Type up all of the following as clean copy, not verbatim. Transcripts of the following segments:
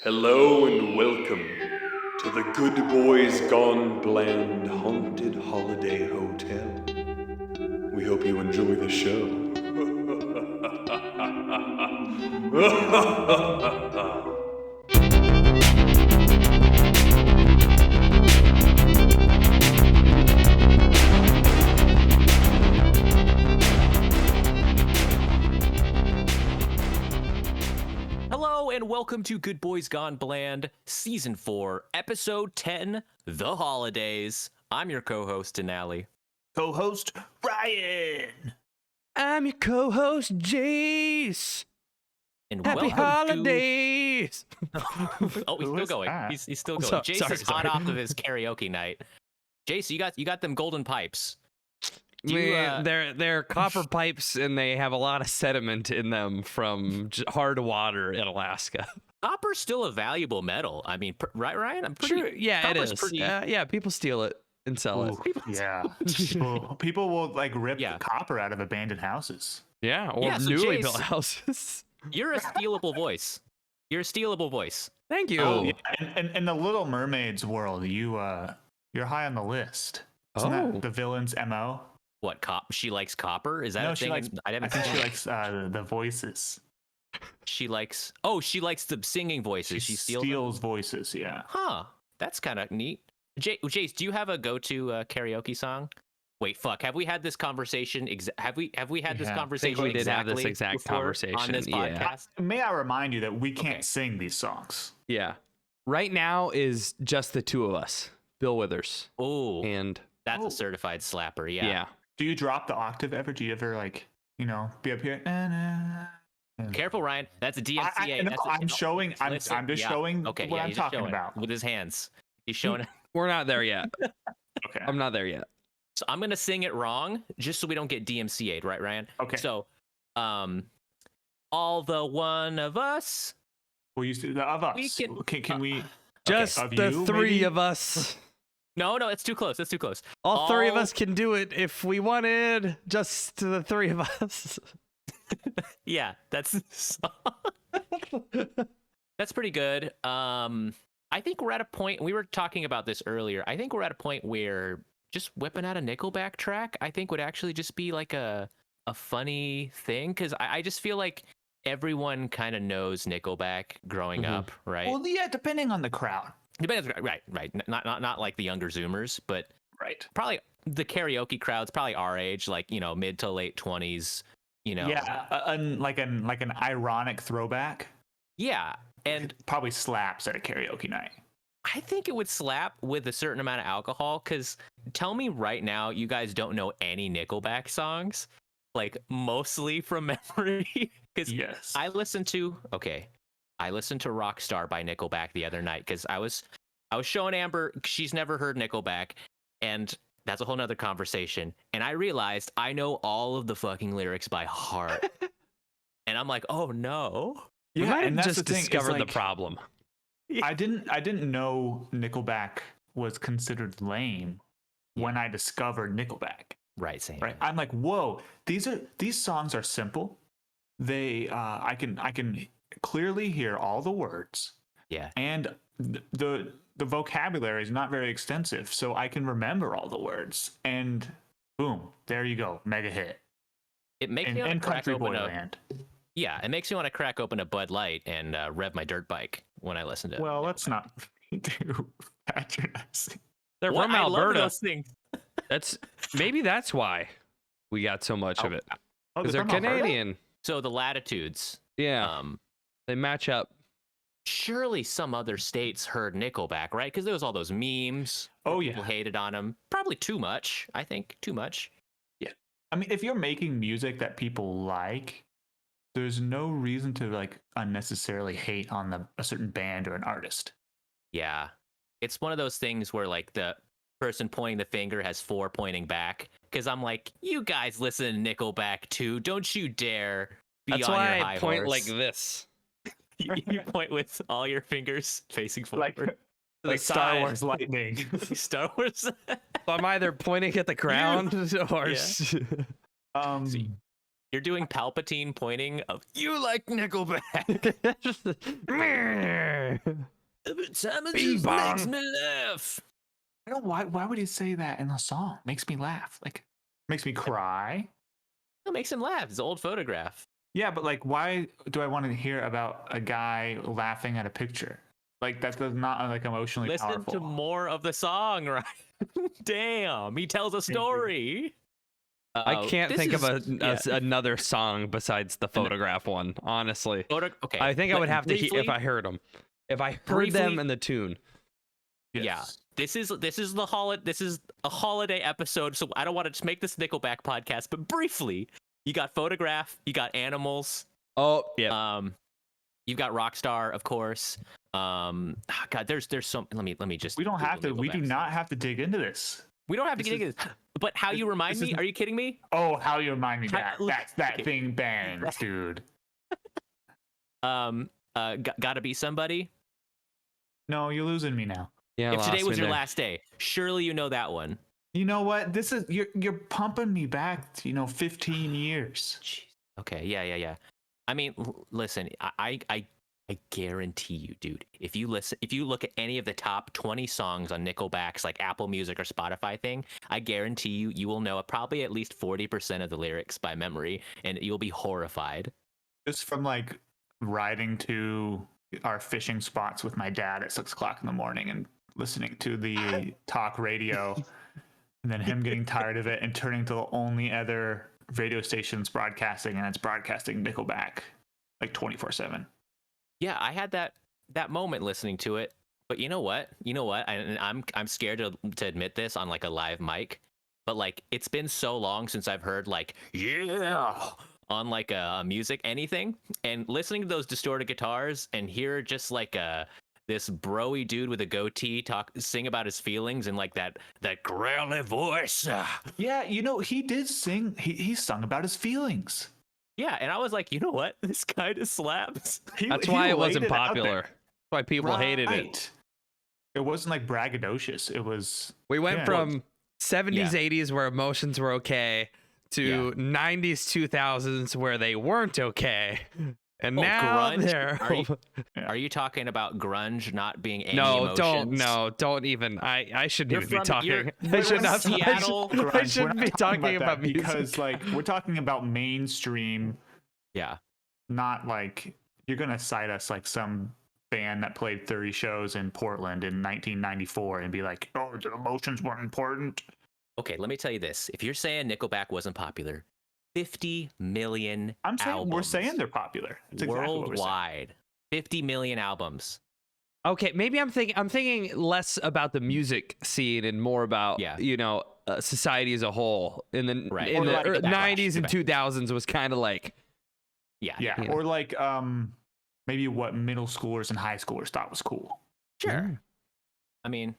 Hello and welcome to the Good Boys Gone Bland Haunted Holiday Hotel. We hope you enjoy the show. Hello and welcome to Good Boys Gone Bland, Season 4, Episode 10, The Holidays. I'm your co-host, Denali. Co-host Ryan. I'm your co-host, Jace. And Happy welcome holidays. Oh, he's still going. He's still going. Jace is hot off of his karaoke night. Jace, you got them golden pipes. They're copper pipes, and they have a lot of sediment in them from hard water in Alaska. Copper's still a valuable metal. I mean, right, Ryan? I'm pretty Sure, yeah, it is. pretty... Yeah, people steal it and sell it. Yeah. People will like rip the copper out of abandoned houses. Yeah, or Yeah, so newly Jace, built houses. You're a stealable voice. You're a stealable voice. Thank you. Oh, yeah. In the Little Mermaid's world, you're high on the list. Isn't that the villain's MO? What, she likes copper? Is that No, a thing? I think she likes the voices. She likes the singing voices. She steals voices, yeah. Huh. That's kind of neat. Jace, do you have a go-to karaoke song? Wait, fuck. Have we had this conversation? Have we had this conversation? We did have this exact conversation on this podcast. May I remind you that we can't sing these songs? Yeah. Right now is just the two of us, Bill Withers. Oh, and that's a certified slapper. Yeah. Do you drop the octave ever? Do you ever be up here? Careful, Ryan. That's a DMCA. I'm just showing what I'm talking about with his hands. He's showing. We're not there yet. Okay. I'm not there yet. So I'm gonna sing it wrong, just so we don't get DMCA'd, right, Ryan? Okay. So, all the one of us. Well, you see the of us. We Can we? Just the three maybe? of us. No, it's too close. That's too close. All three of us can do it if we wanted. Just the three of us. Yeah, that's pretty good. I think we're at a point. We were talking about this earlier. I think we're at a point where just whipping out a Nickelback track, I think would actually just be like a funny thing, because I just feel like everyone kind of knows Nickelback growing up, right? Well, yeah, depending on the crowd. Right. Not like the younger Zoomers, but probably the karaoke crowd's probably our age, like, mid to late 20s, Yeah, like an ironic throwback. Yeah, and it probably slaps at a karaoke night. I think it would slap with a certain amount of alcohol, because tell me right now you guys don't know any Nickelback songs, like mostly from memory. Because yes, I listened to Rockstar by Nickelback the other night, because I was showing Amber, she's never heard Nickelback, and that's a whole nother conversation. And I realized I know all of the fucking lyrics by heart. And I'm like, oh no. You might have just the discovered the problem. I didn't know Nickelback was considered lame when I discovered Nickelback. Right, same. Right. I'm like, whoa, these songs are simple. They I can clearly hear all the words. Yeah. And the vocabulary is not very extensive, so I can remember all the words. And boom, there you go, mega hit. It makes me want to crack open land. Yeah, it makes me want to crack open a Bud Light and rev my dirt bike when I listen to it. Well, let's not do patronizing. They're What? from I love Alberta. those things. That's why we got so much of it. Because they're from Alberta? Canadian. So the latitudes. Yeah. They match up. Surely some other states heard Nickelback, right? Because there was all those memes. Oh, People hated on them. Probably too much. I think too much. Yeah. I mean, if you're making music that people like, there's no reason to like unnecessarily hate on a certain band or an artist. Yeah. It's one of those things where like the person pointing the finger has 4 pointing back. Because I'm like, you guys listen to Nickelback too. Don't you dare be That's on why your I high point horse. like this. You point with all your fingers facing forward. Like Star Wars lightning. Star Wars. So I'm either pointing at the ground or You're doing Palpatine pointing of you like Nickelback. Every time it Bing just bong. makes me laugh. I don't know why would he say that in the song? Makes me laugh. Like makes me cry. It makes him laugh. It's an old photograph. Yeah, but like why do I want to hear about a guy laughing at a picture? Like that does not like emotionally Listen powerful. to more of the song, right? Damn, he tells a you. story. I can't This think of is- another song besides the photograph one. Honestly, Okay. I think I would have to briefly, if I heard them. If I heard them briefly- in the tune. Yes. Yeah. This is a holiday episode, so I don't want to just make this Nickelback podcast, but briefly, you got Photograph, you got Animals, Oh, yeah. you've got Rockstar, of course. God, there's so let me just We don't have to. Google We do Nickelback. not have to dig into this. We don't have to this get into this. But how you remind this me? is- Are you kidding me? Oh, how you remind me that. Look- That okay. thing bangs, dude. Gotta Be Somebody. No, you're losing me now. Yeah. If today lost was me your there. last day, surely you know that one. You know what? This is you're pumping me back to, 15 years. Jeez. Okay, yeah. I mean, listen, I guarantee you, dude. If you look at any of the top 20 songs on Nickelback's like Apple Music or Spotify thing, I guarantee you will know probably at least 40% of the lyrics by memory, and you'll be horrified. Just from like riding to our fishing spots with my dad at 6 o'clock in the morning and listening to the talk radio, and then him getting tired of it and turning to the only other radio stations broadcasting, and it's broadcasting Nickelback like 24/7. Yeah, I had that moment listening to it. But you know what? I'm scared to admit this on like a live mic, but like it's been so long since I've heard like yeah on like a music anything, and listening to those distorted guitars and hear just like this broy dude with a goatee sing about his feelings and like that growly voice. Yeah, he did sing. He sung about his feelings. Yeah, and I was like, you know what? This kind of slaps. That's He why it laid wasn't out there. popular. That's why people hated it. Right. It wasn't like braggadocious. It was. We went Yeah. from 70s, Yeah. 80s where emotions were okay to 90s, 2000s where they weren't okay. And Oh, now grunge? they're Are you talking about grunge not being any no, emotions? don't even. I shouldn't You're even be from- talking. you're- I you're should from not. Seattle. I Grunge. shouldn't We're be not talking that about music because like we're talking about mainstream, Yeah. not like you're gonna cite us like some band that played 30 shows in Portland in 1994 and be like, oh, the emotions weren't important. Okay, let me tell you this. If you're saying Nickelback wasn't popular, 50 million I'm saying albums we're saying they're popular. That's exactly what we're saying. worldwide. 50 million albums. Okay, maybe I'm thinking less about the music scene and more about Yeah. society as a whole. In the Right. in Or the like the backlash, 90s and the 2000s was kind of like Yeah. Yeah, Yeah. or like maybe what middle schoolers and high schoolers thought was cool. Sure. I mean,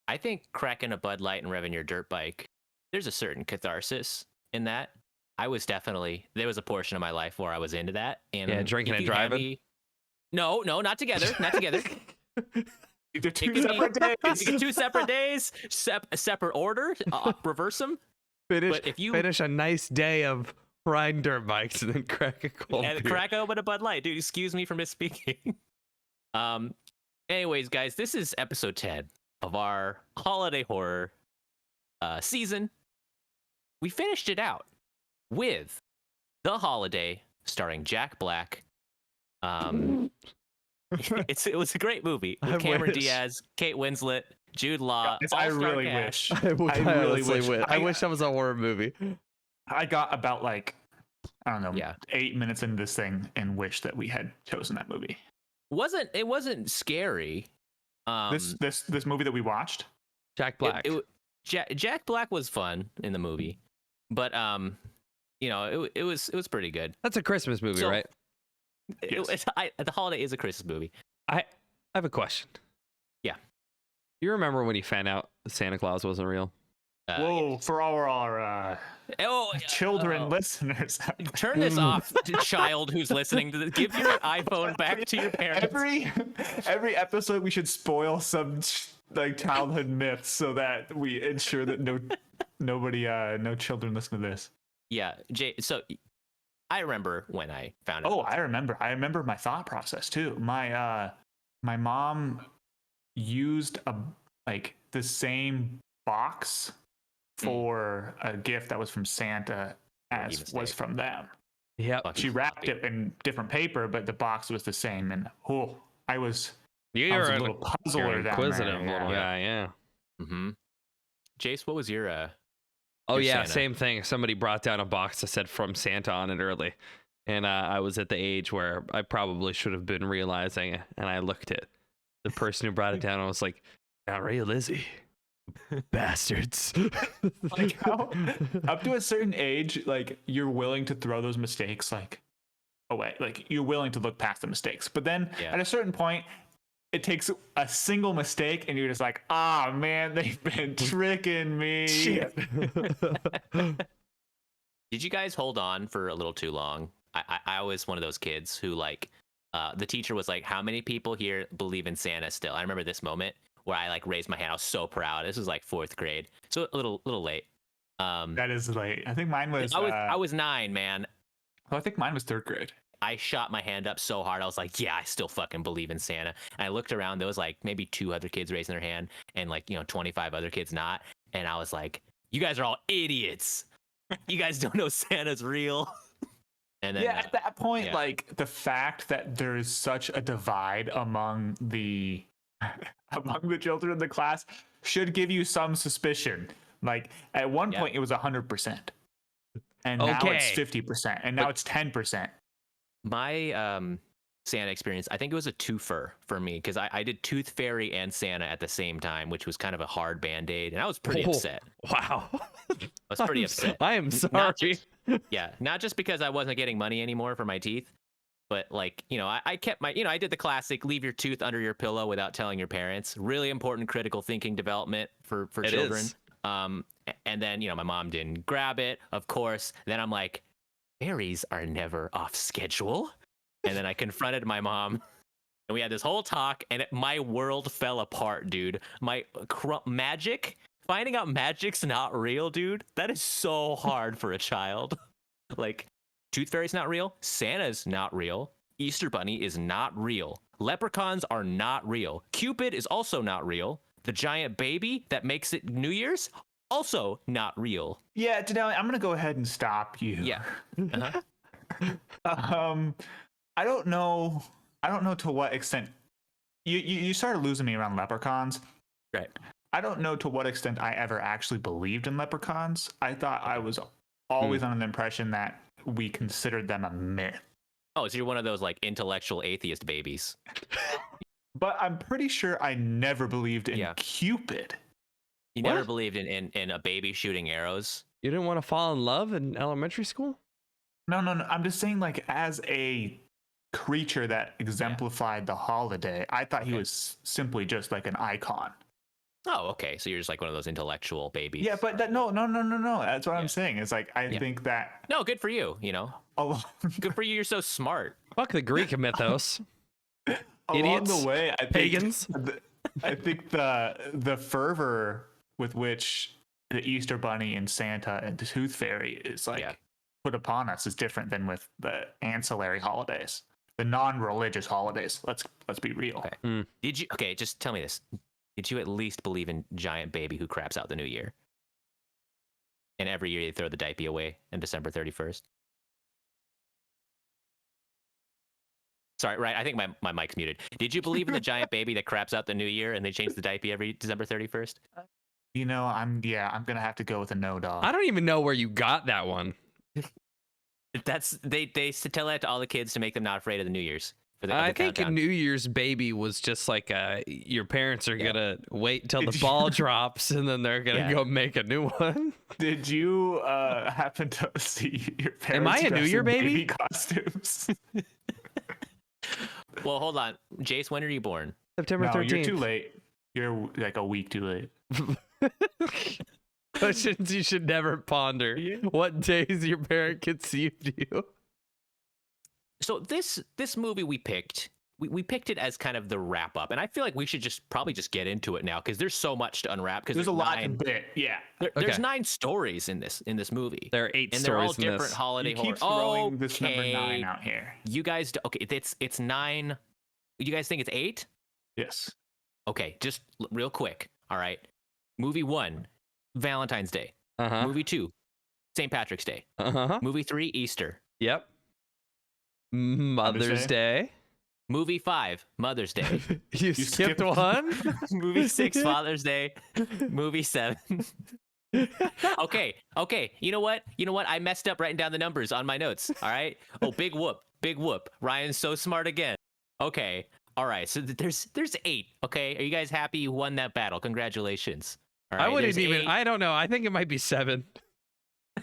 I think cracking a Bud Light and revving your dirt bike, there's a certain catharsis in that. There was a portion of my life where I was into that. And Yeah, drinking if and you had driving? me- No, not together. Not together. They're It two could separate be days. 2 separate days, separate order, reverse them. finish But if you- finish a nice day of riding dirt bikes and then crack a cold And beer. crack open a Bud Light. Dude, excuse me for misspeaking. Anyways, guys, this is episode 10 of our holiday horror season. We finished it out with The Holiday, starring Jack Black. It was a great movie with I Cameron wish. Diaz, Kate Winslet, Jude Law. Guys, I all-star really cast. wish. I really honestly wish. wish. I wish that was a horror movie. I got about like, I don't know, Yeah. 8 minutes into this thing and wish that we had chosen that movie. It wasn't scary. This movie that we watched. Jack Black. Jack Black was fun in the movie, but it was pretty good. That's a Christmas movie, So- right? Yes. The Holiday is a Christmas movie. I have a question. Yeah. You remember when you found out Santa Claus wasn't real? Whoa, for all our children listeners. Turn this off, child who's listening to this. Give your iPhone back to your parents. Every episode we should spoil some like childhood myths so that we ensure that no children listen to this. Yeah, Jay. So I remember when I found out. Oh, I remember my thought process too. My mom used the same box for a gift that was from Santa as was from them. Yeah. She wrapped it in different paper, but the box was the same. And I was a little puzzler down inquisitive there. little guy, yeah. Mm-hmm. Jace, what was your Oh your yeah, Santa? same thing. Somebody brought down a box that said "From Santa" on it early, and I was at the age where I probably should have been realizing it. And I looked at the person who brought it down and I was like, "Not real, is he? Bastards!" Like how up to a certain age, like you're willing to throw those mistakes away. Like you're willing to look past the mistakes. But then at a certain point, it takes a single mistake and you're just like, ah man, they've been tricking me. Shit. Did you guys hold on for a little too long? I was one of those kids who the teacher was like, how many people here believe in Santa still? I remember this moment where I raised my hand. I was so proud. This was 4th grade. So a little late. That is late. I think mine was I was 9, man. I think mine was 3rd grade. I shot my hand up so hard. I was like, yeah, I still fucking believe in Santa. And I looked around. There was maybe 2 other kids raising their hand and 25 other kids not. And I was like, you guys are all idiots. You guys don't know Santa's real. And then, at that point, the fact that there is such a divide among the children in the class should give you some suspicion. At one point it was 100%. And now it's 50%. And now it's 10%. My Santa experience, I think it was a twofer for me because I did Tooth Fairy and Santa at the same time, which was kind of a hard band-aid, and I was pretty upset. Wow. I was pretty upset. I am sorry. Not just because I wasn't getting money anymore for my teeth, but I kept my, I did the classic leave your tooth under your pillow without telling your parents. Really important critical thinking development for children. And then, my mom didn't grab it, of course. Then I'm like, fairies are never off schedule. And then I confronted my mom and we had this whole talk and my world fell apart, dude. My finding out magic's not real, dude. That is so hard for a child. Tooth Fairy's not real. Santa's not real. Easter Bunny is not real. Leprechauns are not real. Cupid is also not real. The giant baby that makes it New Year's, also not real. Yeah, Denali, I'm gonna go ahead and stop you. Yeah. I don't know to what extent you started losing me around leprechauns. Right. I don't know to what extent I ever actually believed in leprechauns. I thought I was always under the impression that we considered them a myth. Oh, so you're one of those intellectual atheist babies. But I'm pretty sure I never believed in Cupid. You never believed in a baby shooting arrows? You didn't want to fall in love in elementary school? No. I'm just saying, as a creature that exemplified the holiday, I thought he was simply just an icon. Oh, okay. So you're just one of those intellectual babies. Yeah, but no. That's what I'm saying. It's I think that. No, good for you. Good for you. You're so smart. Fuck the Greek mythos. Along Idiots. the way, I think Pagans. I think the fervor with which the Easter Bunny and Santa and the Tooth Fairy is put upon us is different than with the ancillary holidays, the non-religious holidays. Let's be real. Okay. Did you? Okay, just tell me this. Did you at least believe in giant baby who craps out the New Year? And every year they throw the diaper away on December 31st. Sorry, right? I think my mic's muted. Did you believe in the giant baby that craps out the New Year and they change the diaper every December 31st? I'm gonna have to go with a no, dog. I don't even know where you got that one. They tell that to all the kids to make them not afraid of the New Year's. I think a New Year's baby was just your parents are gonna wait till the ball drops and then they're gonna go make a new one. Did you happen to see your parents? Am I a New Year baby? Costumes. Well, hold on, Jace. When are you born? September 13th. You're too late. You're a week too late. Questions you should never ponder. What days your parent conceived you? So this movie we picked we picked it as kind of the wrap up, and I feel like we should probably just get into it now because there's so much to unwrap. Because There's a lot to bit. Yeah. There's Okay. 9 stories in this movie. There are 8 and they're all stories in different this. holiday You horror. keep throwing this number Okay. 9 out here. You guys, okay, it's 9. You guys think it's 8? Yes. Okay, just real quick. All right. Movie 1, Valentine's Day. Uh-huh. Movie 2, St. Patrick's Day. Uh-huh. Movie 3, Easter. Yep. Mother's Day. Movie 5, Mother's Day. You skipped skipped- one? Movie 6, Father's Day. Movie 7. Okay. You know what? I messed up writing down the numbers on my notes. All right. Oh, big whoop. Ryan's so smart again. Okay. All right. So there's 8. Okay. Are you guys happy you won that battle? Congratulations. All right, I wouldn't there's even. 8. I don't know. I think it might be 7.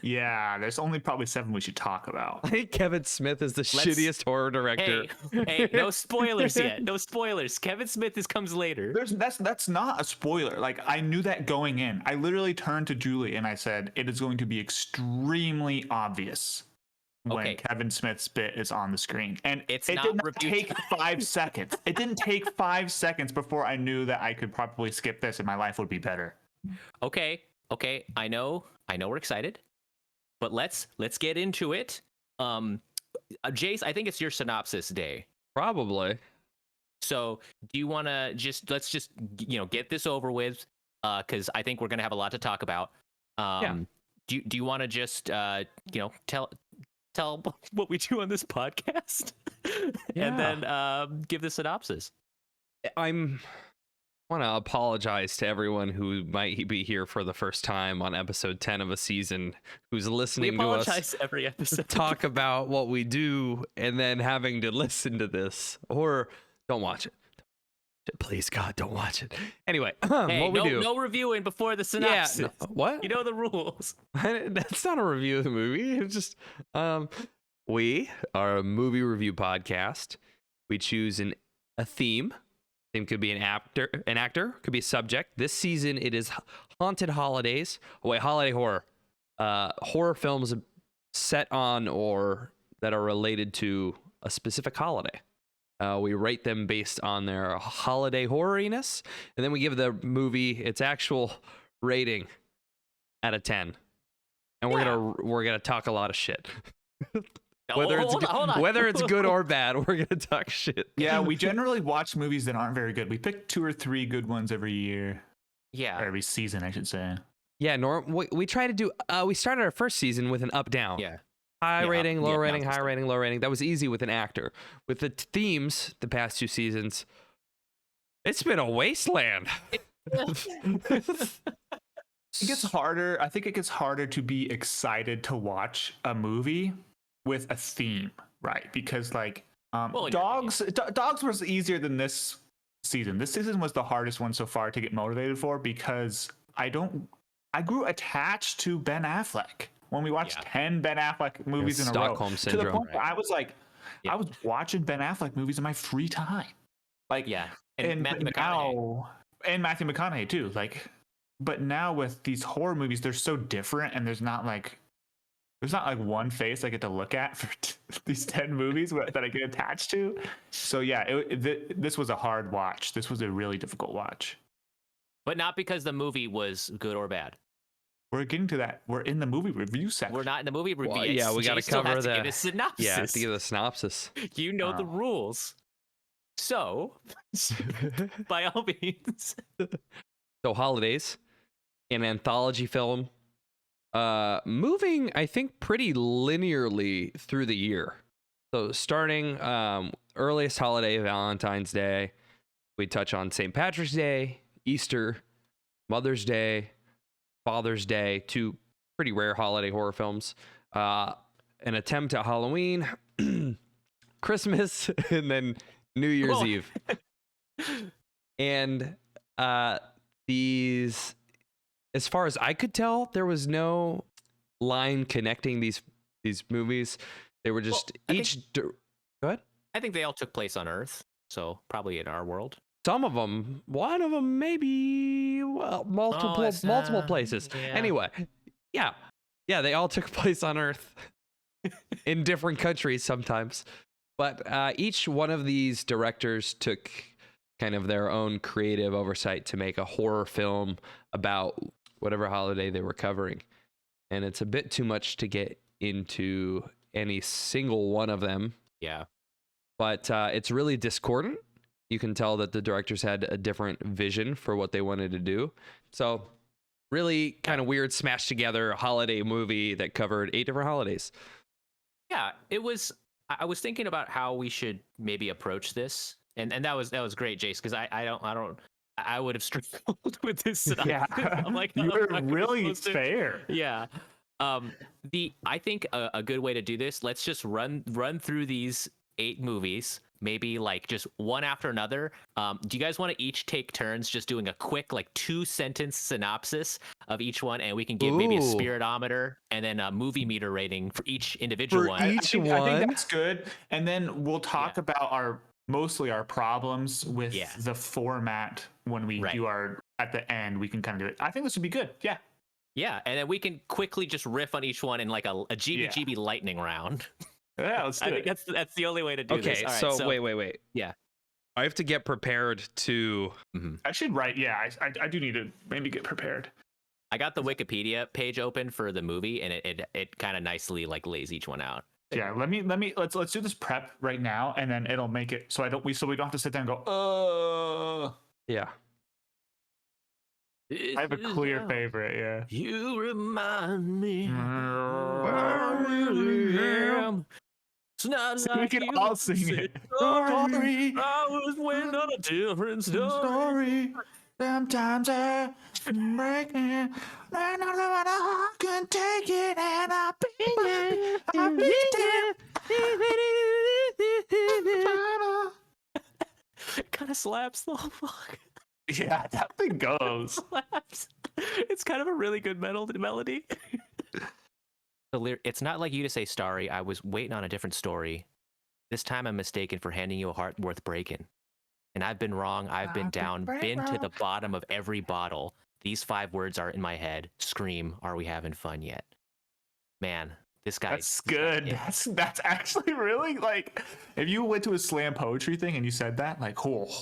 Yeah, there's only probably 7 we should talk about. I think Kevin Smith is the Let's- shittiest horror director. Hey, no spoilers yet. No spoilers. Kevin Smith comes later. That's not a spoiler. Like, I knew that going in. I literally turned to Julie and I said, it is going to be extremely obvious when Okay. Kevin Smith's bit is on the screen. And It's it not did not review take 5 seconds. It didn't take 5 seconds before I knew that I could probably skip this and my life would be better. Okay. I know we're excited, but let's get into it. Jace, I think it's your synopsis day. Probably. So do you want to let's just get this over with? Because I think we're gonna have a lot to talk about. Do you want to just tell what we do on this podcast, and then give the synopsis? I want to apologize to everyone who might be here for the first time on episode 10 of a season, who's We listening to us apologize every episode. talk about what we do and then having to listen to this. Or don't watch it. Please, God, don't watch it. Anyway, Hey, what we do. no reviewing before the synopsis. Yeah, what? You know the rules. That's not a review of the movie. It's just we are a movie review podcast. We choose a theme. Theme could be an actor, could be a subject. This season it is haunted holidays. Holiday horror. Horror films set on or that are related to a specific holiday. We rate them based on their holiday horroriness, and then we give the movie its actual rating out of 10. And we're gonna talk a lot of shit. Whether it's good or bad, we're gonna talk shit. Yeah, we generally watch movies that aren't very good. We pick 2 or 3 good ones every year. Yeah. Or every season, I should say. Yeah, we try to do. We started our first season with an up down. Yeah. High rating, low yeah, rating, down high system. rating, low rating. That was easy with an actor. With the themes, the past 2 seasons, it's been a wasteland. It gets harder. I think it gets harder to be excited to watch a movie with a theme, right? Because like Well, in your dogs was easier than this season. This season was the hardest one so far to get motivated for because I grew attached to Ben Affleck when we watched 10 Ben Affleck movies in a row. Stockholm To the syndrome. point where I was like, Yeah. I was watching Ben Affleck movies in my free time. Like, Yeah. And Matthew McConaughey. now, and Matthew McConaughey too. Like, but now with these horror movies, they're so different, and there's not like one face I get to look at for these 10 movies that I get attached to. So yeah, this was a hard watch. This was a really difficult watch. But not because the movie was good or bad. We're getting to that. We're in the movie review section. We're not in the movie review. Well, yeah, we got to Jay still cover has to the. give a synopsis. Yeah, I have to give the synopsis. You know the rules. So, by all means. So holidays, an anthology film, moving I think pretty linearly through the year. So starting earliest holiday, Valentine's Day, we touch on St. Patrick's Day, Easter, Mother's Day, Father's Day, 2 pretty rare holiday horror films. An attempt at Halloween, Christmas, and then New Year's Whoa. Eve. And these, as far as I could tell, there was no line connecting these movies. They were just Well, go ahead. I think they all took place on Earth, so probably in our world. Some of them, one of them, maybe multiple places. yeah. Anyway, yeah, they all took place on Earth in different countries sometimes. But each one of these directors took kind of their own creative oversight to make a horror film about whatever holiday they were covering. And it's a bit too much to get into any single one of them. Yeah. But it's really discordant. You can tell that the directors had a different vision for what they wanted to do. So really kind of weird smashed together holiday movie that covered 8 different holidays. Yeah, it was. I was thinking about how we should maybe approach this, and that was great, Jace, because I would have struggled with this synopsis. Yeah, I'm like, you oh, were I'm not really supposed to- fair. Yeah. I think a good way to do this. Let's just run through these 8 movies, maybe like just one after another. Do you guys want to each take turns just doing a quick like 2-sentence synopsis of each one, and we can give maybe a Ooh. spiritometer and then a movie meter rating for each individual one. each I one? think that's good. And then we'll talk about mostly our problems with the format when we do our at the end. We can kind of do it. I think this would be good. Yeah. Yeah, and then we can quickly just riff on each one in like a GBGB lightning round. Yeah, let's do I it. think that's the only way to do this. Okay, All right, so wait. Yeah. I have to get prepared to... I should write. Yeah, I do need to maybe get prepared. I got the Wikipedia page open for the movie, and it kind of nicely like lays each one out. Yeah, let's do this prep right now, and then it'll make it so we don't have to sit there and go, Yeah. I have a clear favorite, yeah. You remind me. It's not So like we can you all sing said it. Sorry, I was waiting on a different story. Sometimes I break it, and I can take it, and I It kind of slaps the whole fuck. Yeah, that thing goes. Slaps. It's kind of a really good melody. It's not like you to say, "Starry, I was waiting on a different story. This time I'm mistaken for handing you a heart worth breaking. And I've been wrong, I've been down, been to the bottom of every bottle. These 5 words are in my head. Scream, are we having fun yet?" Man, this guy. That's good. Yeah. That's actually really like if you went to a slam poetry thing and you said that, like, cool.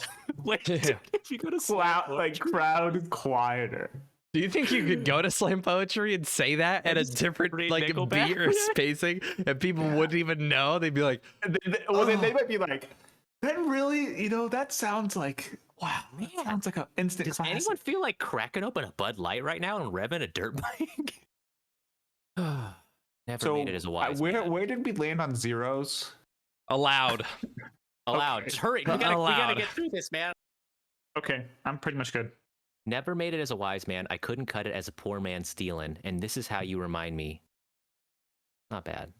Wait, if you go to Like crowd quieter. Do you think you could go to slam poetry and say that at a different read like Nickelback? beat or spacing, and people wouldn't even know? They'd be like, And then they might be like, that really, that sounds like, wow, man, that sounds like an instant Does classic. anyone feel like cracking open a Bud Light right now and revving a dirt bike? Never made it as a wise man. where did we land on zeros? allowed. Allowed. Okay. Just hurry. We gotta Allowed. get through this, man. Okay, I'm pretty much good. Never made it as a wise man. I couldn't cut it as a poor man stealing. And this is how you remind me. Not bad.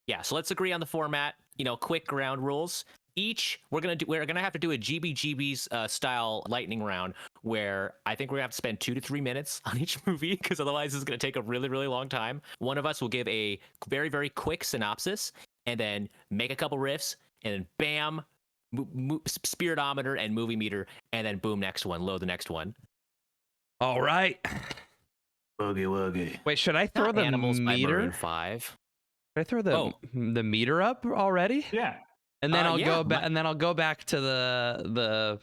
Yeah, so let's agree on the format. Quick ground rules. Each we're gonna have to do a GBGBs style lightning round where I think we're gonna have to spend 2 to 3 minutes on each movie because otherwise it's gonna take a really, really long time. One of us will give a very, very quick synopsis and then make a couple riffs and then bam, spiritometer and movie meter, and then boom, next one, load the next one. All right. Woogie woogie. Wait, should I throw Not the Animals by meter? Maroon 5. Should I throw the meter up already? Yeah. And then I'll yeah, go back. And then I'll go back to the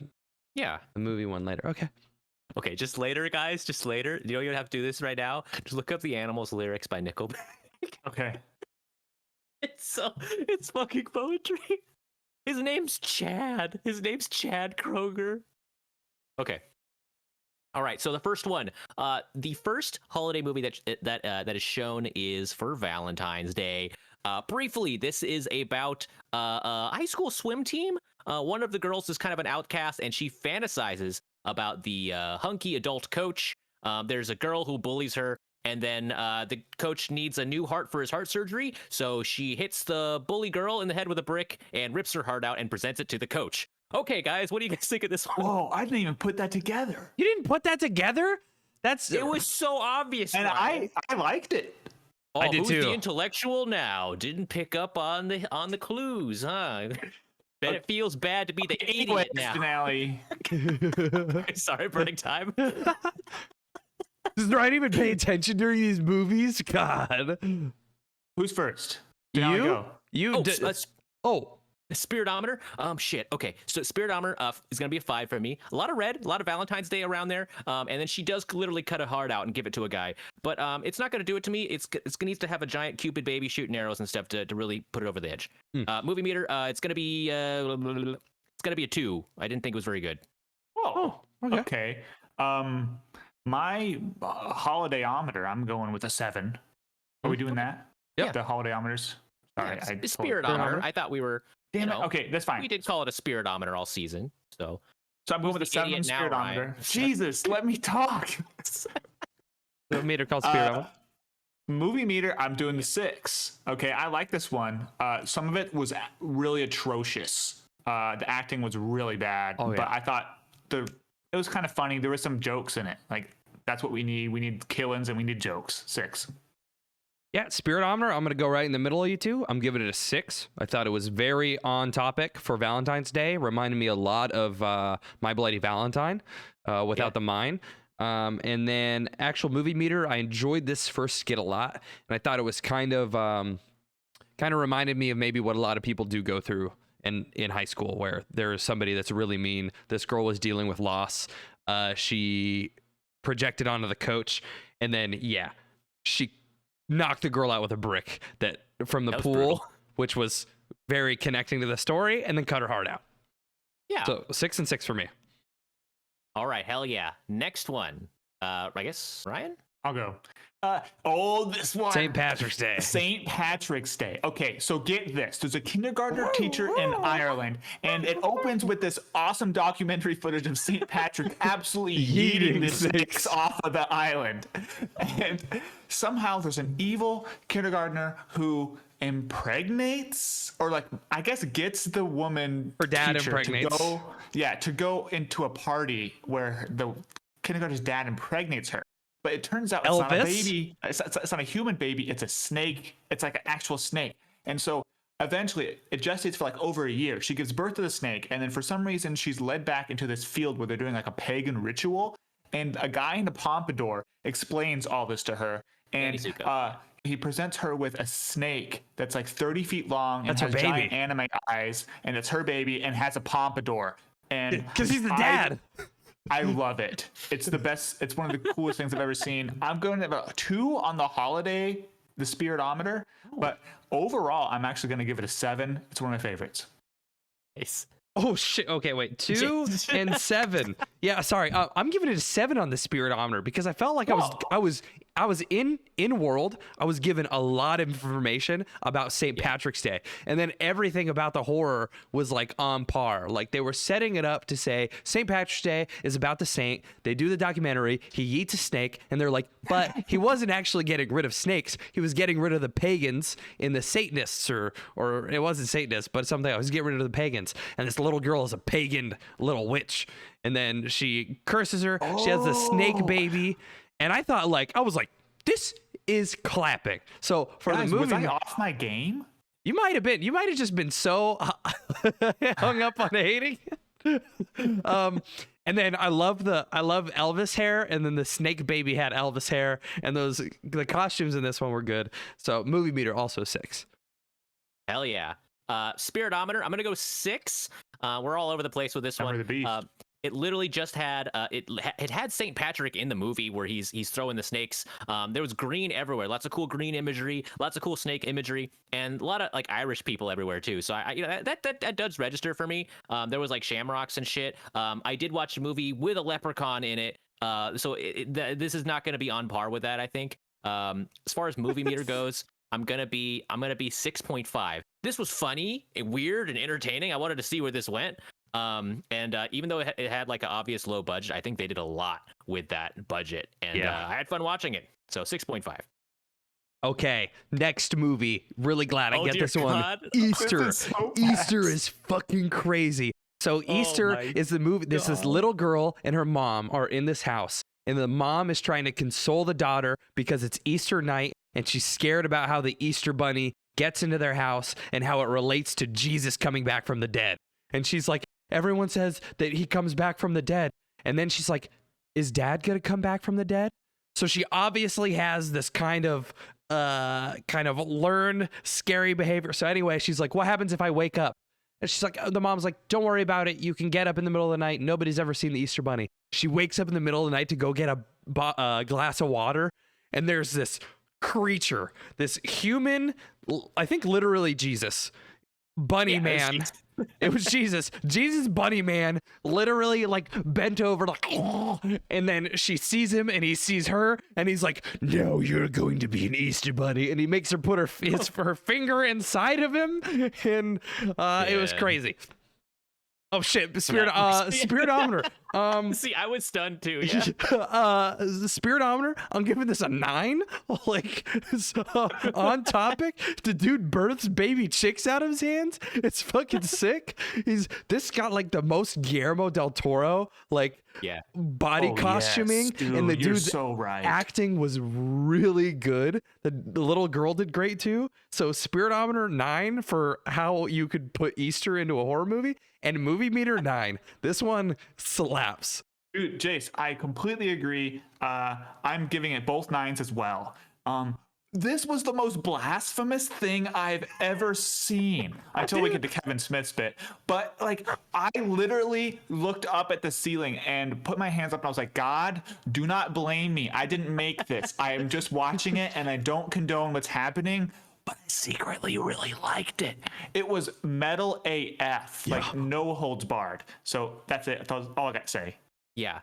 Yeah. movie one later. Okay. Okay, just later, guys. Just later. You don't even have to do this right now. Just look up the Animals lyrics by Nickelback. Okay. It's fucking poetry. His name's Chad. His name's Chad Kroger. Okay. All right. So the first one, the first holiday movie that is shown is for Valentine's Day. Briefly, this is about a high school swim team. One of the girls is kind of an outcast, and she fantasizes about the hunky adult coach. There's a girl who bullies her, and then the coach needs a new heart for his heart surgery, so she hits the bully girl in the head with a brick and rips her heart out and presents it to the coach. Okay, guys, what do you guys think of this one? Whoa, I didn't even put that together. You didn't put that together? It was so obvious, And right? I liked it. Oh, I did who's too. the intellectual now? Didn't pick up on the clues, huh? Bet it feels bad to be the Anyway, idiot now. finale. Sorry, burning time. Does Ryan even pay attention during these movies? God. Who's first? Finale You? go. You Oh, did. let's Oh, Spiritometer. Shit. Okay. So Spiritometer is gonna be a 5 for me. A lot of red, a lot of Valentine's Day around there. And then she does literally cut a heart out and give it to a guy. But it's not gonna do it to me. It's gonna need to have a giant Cupid baby shooting arrows and stuff to really put it over the edge. Movie meter. It's gonna be a 2. I didn't think it was very good. Oh, okay. My holidayometer, I'm going with a 7. Are we doing that? Yep. The holidayyometers. Sorry, Yeah, Spiritometer. I thought we were. Damn you it. know, Okay, that's fine. We did call it a Spiritometer all season. So I'm going with a 7 idiot now, spiritometer. Ryan? Jesus, let me talk. The meter called Spiritometer. Movie meter, I'm doing the 6. Okay, I like this one. Some of it was really atrocious. The acting was really bad. Oh, yeah. But I thought it was kind of funny. There were some jokes in it. Like, that's what we need. We need killings and we need jokes. 6. Yeah, Spiritometer, I'm going to go right in the middle of you two. I'm giving it a 6. I thought it was very on topic for Valentine's Day. Reminded me a lot of My Bloody Valentine without the mine. And then actual movie meter, I enjoyed this first skit a lot. And I thought it was kind of reminded me of maybe what a lot of people do go through in high school, where there is somebody that's really mean. This girl was dealing with loss. She projected onto the coach, and then, she knocked the girl out with a brick from the pool, brutal. which was very connecting to the story, and then cut her heart out. yeah. So 6 and 6 for me. All right. Hell yeah. Next one. I guess Ryan. I'll go. This one. St. Patrick's Day. St. Patrick's Day. Okay, so get this. There's a kindergartner teacher in Ireland, and it opens with this awesome documentary footage of St. Patrick absolutely yeeting the snakes off of the island. And somehow there's an evil kindergartner who impregnates, or like, I guess gets the woman Her dad teacher impregnates. to go into a party where the kindergartner's dad impregnates her. But it turns out it's not a Elvis? baby. It's not a human baby. It's a snake. It's like an actual snake. And so eventually it gestates for like over a year. She gives birth to the snake. And then for some reason, she's led back into this field where they're doing like a pagan ritual. And a guy in a pompadour explains all this to her. And he presents her with a snake that's like 30 feet long and That's her has baby. giant anime eyes. And it's her baby and has a pompadour. And Because he's the dad. I love it. It's the best. It's one of the coolest things I've ever seen. I'm going to have a 2 on the holiday, the Spiritometer. But overall, I'm actually going to give it a 7. It's one of my favorites. Nice. Oh shit! Okay, wait, 2 and 7. Yeah, sorry. I'm giving it a 7 on the Spiritometer because I felt like I was in world. I was given a lot of information about St. Patrick's Day, and then everything about the horror was like on par. Like they were setting it up to say St. Patrick's Day is about the saint. They do the documentary. He eats a snake, and they're like, but he wasn't actually getting rid of snakes. He was getting rid of the pagans in the Satanists, or it wasn't Satanists, but something. I was getting rid of the pagans, and this little girl is a pagan little witch, and then she curses her. She has a snake baby, and I was like, this is clapping. So for Guys, the movie, was I off my game? you might have been. You might have just been so hung up on hating. And then I love Elvis hair, and then the snake baby had Elvis hair, and the costumes in this one were good. So movie meter also 6. Hell yeah. Spiritometer, I'm gonna go 6. We're all over the place with this Number one. of the beast. It literally just had it had St. Patrick in the movie where he's throwing the snakes. There was green everywhere, lots of cool green imagery, lots of cool snake imagery, and a lot of like Irish people everywhere too. So I that does register for me. There was like shamrocks and shit. I did watch a movie with a leprechaun in it. So this is not going to be on par with that, I think. As far as movie meter goes, I'm gonna be 6.5. This was funny and weird and entertaining. I wanted to see where this went. And even though it had like an obvious low budget, I think they did a lot with that budget, and I had fun watching it. So 6.5. Okay, next movie. Really glad I get dear this one. God. Easter. This is so Easter fast. is fucking crazy. So Easter is the movie. This little girl and her mom are in this house, and the mom is trying to console the daughter because it's Easter night, and she's scared about how the Easter bunny gets into their house and how it relates to Jesus coming back from the dead. And she's like, everyone says that he comes back from the dead. And then she's like, is dad going to come back from the dead? So she obviously has this kind of learned scary behavior. So anyway, she's like, what happens if I wake up And she's like, the mom's like, don't worry about it. You can get up in the middle of the night. Nobody's ever seen the Easter Bunny. She wakes up in the middle of the night to go get a glass of water. And there's this creature, this human, I think literally Jesus, bunny man. It was Jesus bunny man, literally like bent over, like, oh, and then she sees him and he sees her and he's like, no, you're going to be an Easter bunny. And he makes her put her finger inside of him. And it was crazy. Oh shit, spiritometer. See, I was stunned too. Yeah. The spiritometer, I'm giving this a 9. Like, on topic. The dude births baby chicks out of his hands. It's fucking sick. This got like the most Guillermo del Toro body costuming, yes, dude, and the dude's so right. acting was really good. The little girl did great too. So spiritometer 9 for how you could put Easter into a horror movie, and movie meter 9. This one slaps. Dude, Jace, I completely agree. I'm giving it both 9s as well. This was the most blasphemous thing I've ever seen until we get to Kevin Smith's bit. But like, I literally looked up at the ceiling and put my hands up and I was like, God, do not blame me. I didn't make this. I am just watching it and I don't condone what's happening. But I secretly really liked it. It was metal AF, like no holds barred. So that's it. That's all I got to say. Yeah.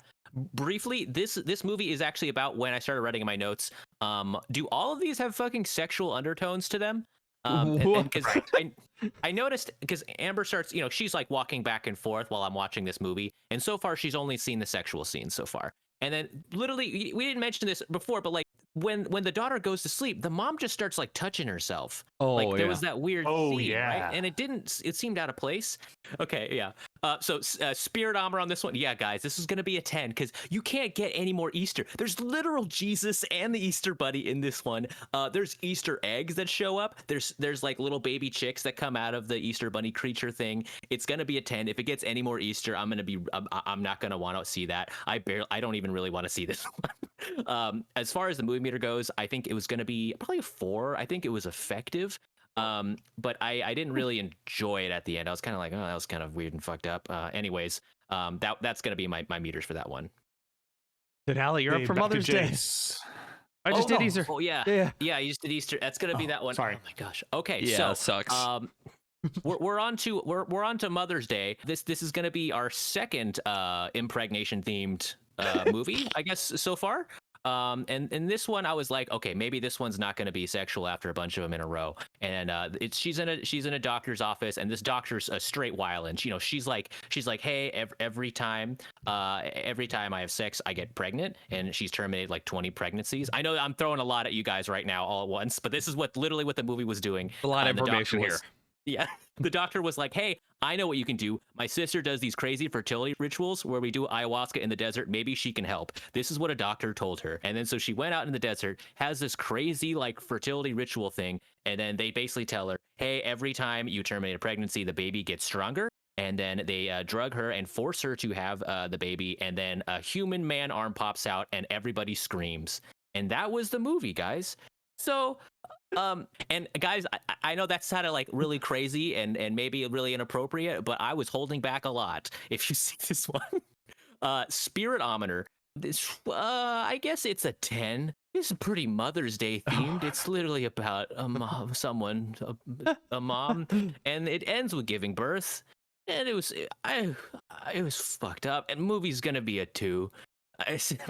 Briefly, this movie is actually about when I started writing in my notes. Do all of these have fucking sexual undertones to them? Because I noticed, because Amber starts, she's like walking back and forth while I'm watching this movie, and so far she's only seen the sexual scenes so far. And then literally, we didn't mention this before, but like when the daughter goes to sleep, the mom just starts like touching herself. There was that weird scene, right? And it seemed out of place. Okay, yeah. So spiritometer on this one. Yeah, guys, this is going to be a 10 because you can't get any more Easter. There's literal Jesus and the Easter Bunny in this one. There's Easter eggs that show up. There's like little baby chicks that come out of the Easter Bunny creature thing. It's going to be a 10. If it gets any more Easter, I'm not going to want to see that. I don't even really want to see this one. As far as the movie meter goes, I think it was going to be probably a 4. I think it was effective. But I didn't really enjoy it at the end. I was kind of like, oh, that was kind of weird and fucked up. Anyways, that's going to be my meters for that one. Denali, you're up for Mother's Day. I just did Easter. Oh, yeah. You just did Easter. That's going to be that one. Sorry. Oh, my gosh. Okay, yeah, so it sucks. we're on to Mother's Day. This is going to be our second impregnation themed movie, I guess, so far. And this one I was like, okay, maybe this one's not going to be sexual after a bunch of them in a row. And she's in a doctor's office, and this doctor's a straight wildin'. She's like, hey, every time I have sex, I get pregnant, and she's terminated like 20 pregnancies. I know I'm throwing a lot at you guys right now all at once, but this is literally what the movie was doing. A lot of information here. Yeah. The doctor was like, hey, I know what you can do. My sister does these crazy fertility rituals where we do ayahuasca in the desert. Maybe she can help. This is what a doctor told her. And then so she went out in the desert, has this crazy like fertility ritual thing. And then they basically tell her, hey, every time you terminate a pregnancy, the baby gets stronger. And then they drug her and force her to have the baby. And then a human man arm pops out and everybody screams. And that was the movie, guys. So, and guys, I know that sounded like really crazy and maybe really inappropriate, but I was holding back a lot. If you see this one, spiritometer, this, I guess it's a 10. It's pretty Mother's Day themed. It's literally about a mom, a mom, and it ends with giving birth. And it was fucked up. And movie's gonna be a 2.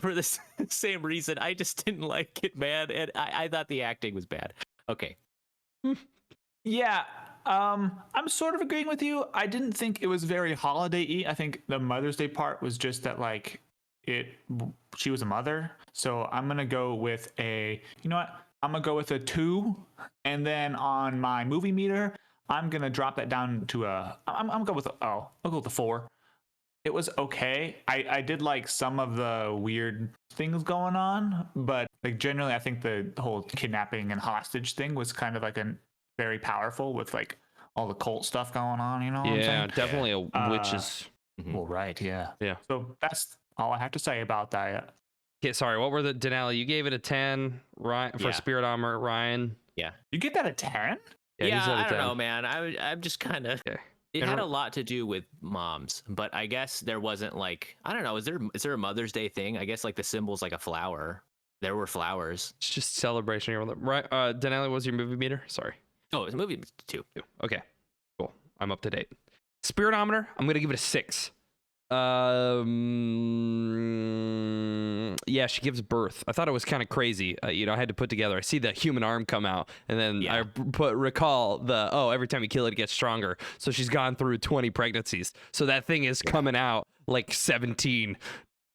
For the same reason, I just didn't like it, man, and I thought the acting was bad. Okay. Yeah, I'm sort of agreeing with you. I didn't think it was very holiday-y. I think the Mother's Day part was just that, like, she was a mother. So I'm gonna go with I'm gonna go with a 2, and then on my movie meter, I'm gonna drop that down to I'll go with a 4. It was okay. I did like some of the weird things going on, but like generally I think the whole kidnapping and hostage thing was kind of like very powerful with like all the cult stuff going on, what I'm saying? Definitely a witches. Well, right, yeah. Yeah. So that's all I have to say about that. Okay, sorry, what were the Denali? You gave it a 10, Ryan, for spiritometer, Ryan. Yeah. You get that a 10? Yeah, I don't know, man. I'm just kind of. Okay. It And had re- a lot to do with moms, but I guess there wasn't like, I don't know, is there a Mother's Day thing? I guess like the symbol's like a flower. There were flowers. It's just celebration. Right. Denali, what was your movie meter? Sorry. Oh, it's a movie too. Okay. Cool. I'm up to date. Spiritometer, I'm gonna give it a 6. Yeah, she gives birth. I thought it was kind of crazy. I had to put together. I see the human arm come out, and then Yeah. recall every time you kill it, it gets stronger. So she's gone through 20 pregnancies. So that thing is coming out like 17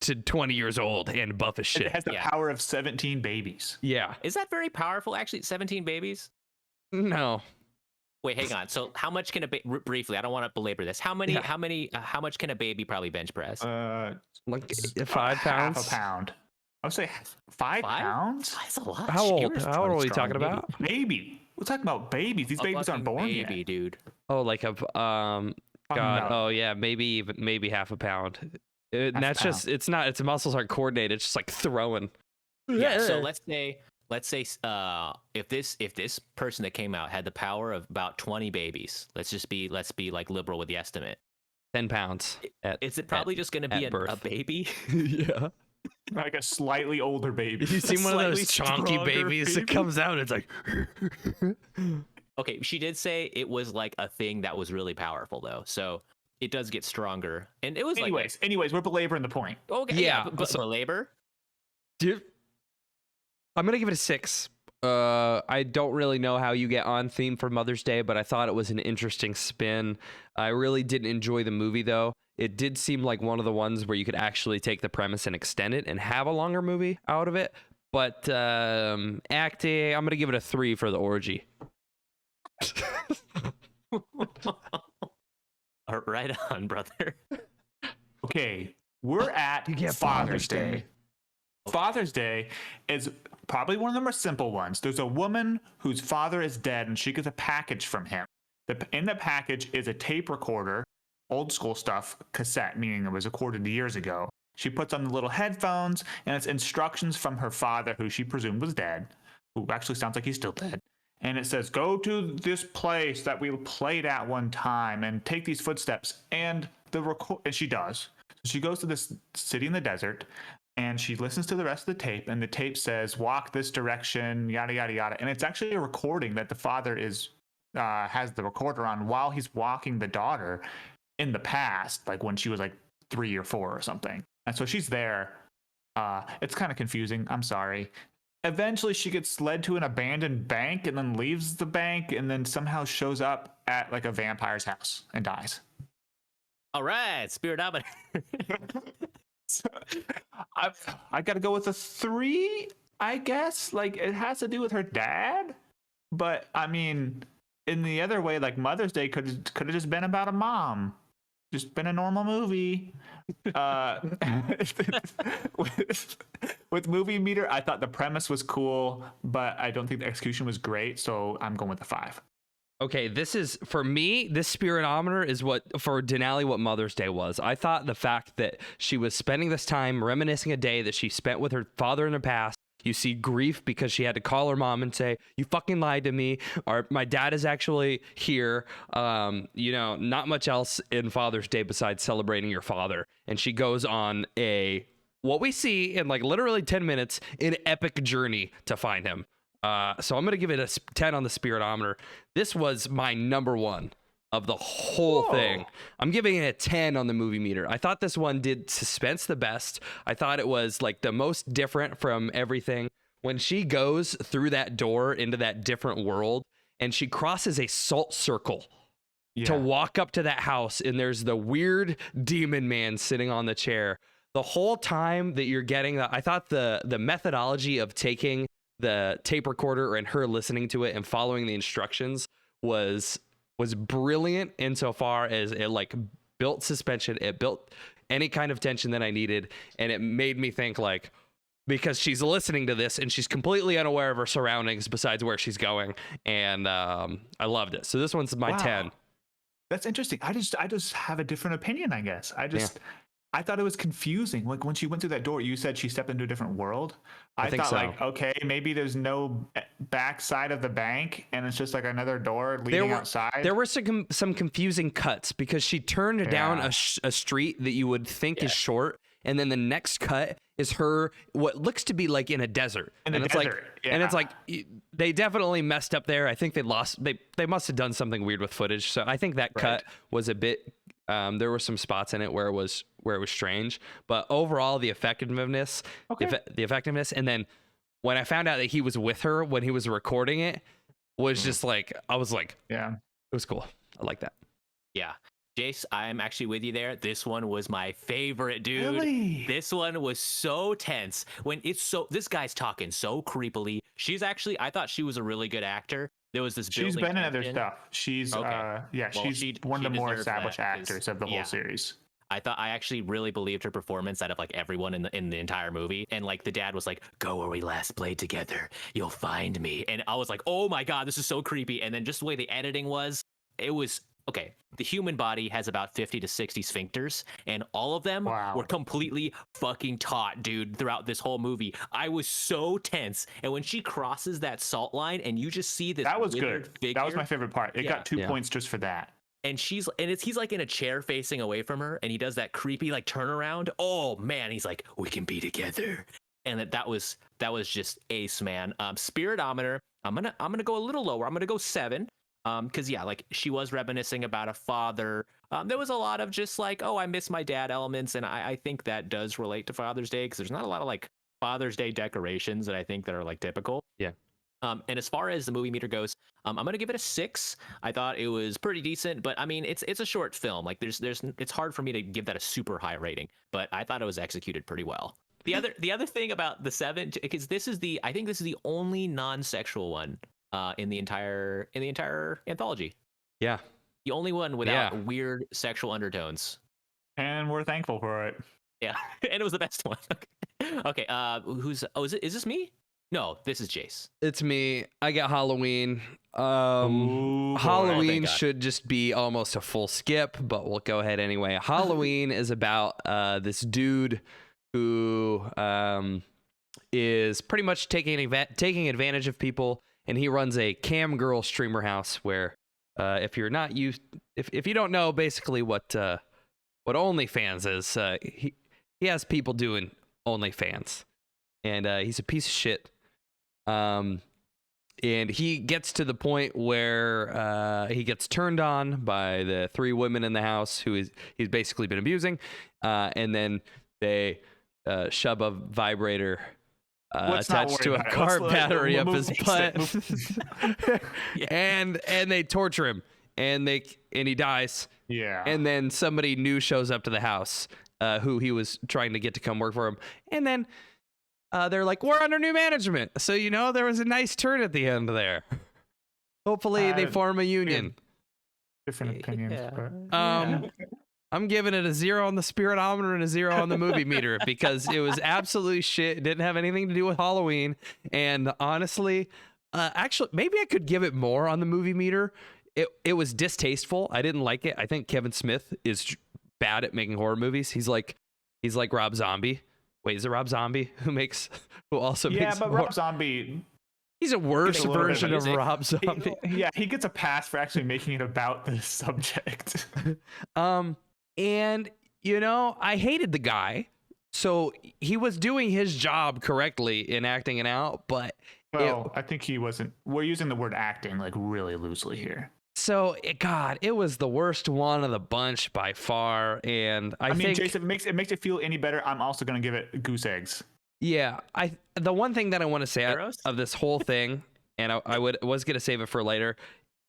to 20 years old and buff as shit. It has the Yeah. power of 17 babies. Yeah. Is that very powerful? Actually, 17 babies. No. Wait, hang on. So how much can briefly? I don't want to belabor this. How much can a baby probably bench press? Like About 5 pounds. Half a pound. I would say 5 pounds. That's a lot. How old? You're a How old are we strong talking baby. about? Baby. We're talking about babies. These A babies aren't fucking born baby, yet. dude. Oh, like a God. No. Oh yeah, maybe half a pound. And Half a that's just it's not. Its muscles aren't coordinated. It's just like throwing. Yeah. So let's say if this person that came out had the power of about 20 babies. Let's be like liberal with the estimate. 10 pounds. Is it probably just going to be at a birth. baby? Yeah. Like a slightly older baby. You see one of those Slightly chonky stronger babies that baby? comes out. It's like. Okay, she did say it was like a thing that was really powerful though. So it does get stronger. And it was Anyways, we're belaboring the point. okay, Yeah, but so- for labor. Dude, I'm gonna give it a 6. I don't really know how you get on theme for Mother's Day, but I thought it was an interesting spin. I really didn't enjoy the movie though. It did seem like one of the ones where you could actually take the premise and extend it and have a longer movie out of it. But acting, I'm gonna give it a 3 for the orgy. Right on, brother. Okay, we're at You get Father's Father's Day. Day. Father's Day is probably one of the more simple ones. There's a woman whose father is dead, and she gets a package from him. In the package is a tape recorder, old school stuff, cassette, meaning it was recorded years ago. She puts on the little headphones, and it's instructions from her father, who she presumed was dead, who actually sounds like he's still dead. And it says, go to this place that we played at one time and take these footsteps. And and she does. So she goes to this city in the desert, and she listens to the rest of the tape, and the tape says, walk this direction, yada, yada, yada. And it's actually a recording that the father has the recorder on while he's walking the daughter in the past, like when she was like 3 or 4 or something. And so she's there. It's kind of confusing. I'm sorry. Eventually she gets led to an abandoned bank and then leaves the bank and then somehow shows up at like a vampire's house and dies. All right, Spiritometer. So, I gotta go with a 3, I guess. Like, it has to do with her dad, but I mean, in the other way, like Mother's Day could have just been about a mom, just been a normal movie. With movie meter, I thought the premise was cool, but I don't think the execution was great, so I'm going with a 5. Okay, this is for me. This spiritometer is what for Denali what Mother's Day was. I thought the fact that she was spending this time reminiscing a day that she spent with her father in the past. You see grief because she had to call her mom and say, "You fucking lied to me," or "My dad is actually here." Not much else in Father's Day besides celebrating your father. And she goes on what we see in like literally 10 minutes, an epic journey to find him. So I'm going to give it a 10 on the spiritometer. This was my number one of the whole thing. I'm giving it a 10 on the movie meter. I thought this one did suspense the best. I thought it was like the most different from everything. When she goes through that door into that different world and she crosses a salt circle to walk up to that house, and there's the weird demon man sitting on the chair. The whole time that you're getting that, I thought the methodology of taking the tape recorder and her listening to it and following the instructions was brilliant insofar as it like built suspension, it built any kind of tension that I needed, and it made me think like, because she's listening to this and she's completely unaware of her surroundings besides where she's going, and I loved it. So this one's my 10. That's interesting. I just have a different opinion, I guess. I thought it was confusing. Like when she went through that door, you said she stepped into a different world. I think thought so. like, okay, maybe there's no back side of the bank and it's just like another door leading outside. There were some confusing cuts because she turned down a street that you would think is short, and then the next cut is her what looks to be like in a desert. And it's like they definitely messed up there. I think they must have done something weird with footage. So I think that cut was a bit there were some spots in it where it was strange, but overall the effectiveness, and then when I found out that he was with her when he was recording it was just like, I was like, yeah, it was cool. I like that. Yeah. Jace, I'm actually with you there. This one was my favorite, dude. Really? This one was so tense. This guy's talking so creepily. I thought she was a really good actor. There was this. She's been in other stuff. She's okay. She's one of the more established actors of the whole series. I actually really believed her performance out of like everyone in the entire movie. And like the dad was like, "Go where we last played together. You'll find me." And I was like, "Oh my God, this is so creepy." And then just the way the editing was, it was okay. The human body has about 50 to 60 sphincters, and all of them were completely fucking taut, dude, throughout this whole movie. I was so tense. And when she crosses that salt line and you just see this, that was good. Figure, that was my favorite part. It got 2 points just for that. And he's like in a chair facing away from her, and he does that creepy like turnaround. Oh man, he's like, "We can be together." And that was just ace, man. Spiritometer, I'm gonna go a little lower. I'm gonna go 7. Because like she was reminiscing about a father. There was a lot of just like, "Oh, I miss my dad" elements, and I think that does relate to Father's Day because there's not a lot of like Father's Day decorations that I think that are like typical. Yeah. And as far as the movie meter goes, I'm gonna give it a 6. I thought it was pretty decent, but I mean, it's a short film. Like it's hard for me to give that a super high rating, but I thought it was executed pretty well. The other thing about the 7, because I think this is the only non-sexual one in the entire anthology. Yeah. The only one without weird sexual undertones. And we're thankful for it. Yeah. And it was the best one. Okay. Is this me? No, this is Jace. It's me. I got Halloween. Ooh, Halloween should just be almost a full skip, but we'll go ahead anyway. Halloween is about this dude who is pretty much taking advantage of people, and he runs a cam girl streamer house where if you don't know basically what OnlyFans is, he has people doing OnlyFans, and he's a piece of shit. And he gets to the point where he gets turned on by the 3 women in the house who he's basically been abusing, and then they shove a vibrator attached to a car battery up his butt, and they torture him, and he dies. Yeah. And then somebody new shows up to the house, who he was trying to get to come work for him, and then they're like, "We're under new management." So, there was a nice turn at the end there. Hopefully they form a union. Different opinions. Yeah. But, I'm giving it a 0 on the spiritometer and a 0 on the movie meter because it was absolutely shit. It didn't have anything to do with Halloween. And honestly, actually, maybe I could give it more on the movie meter. It was distasteful. I didn't like it. I think Kevin Smith is bad at making horror movies. He's like Rob Zombie. Wait, is it Rob Zombie who also makes? Yeah, but Rob Zombie. He's a worse version of Rob Zombie. He gets a pass for actually making it about this subject. And I hated the guy. So he was doing his job correctly in acting it out, but I think he wasn't. We're using the word acting like really loosely here. So, it was the worst one of the bunch by far, and I think, Jason, if it makes it feel any better, I'm also gonna give it goose eggs. Yeah, the one thing that I want to say of this whole thing, and I was gonna save it for later.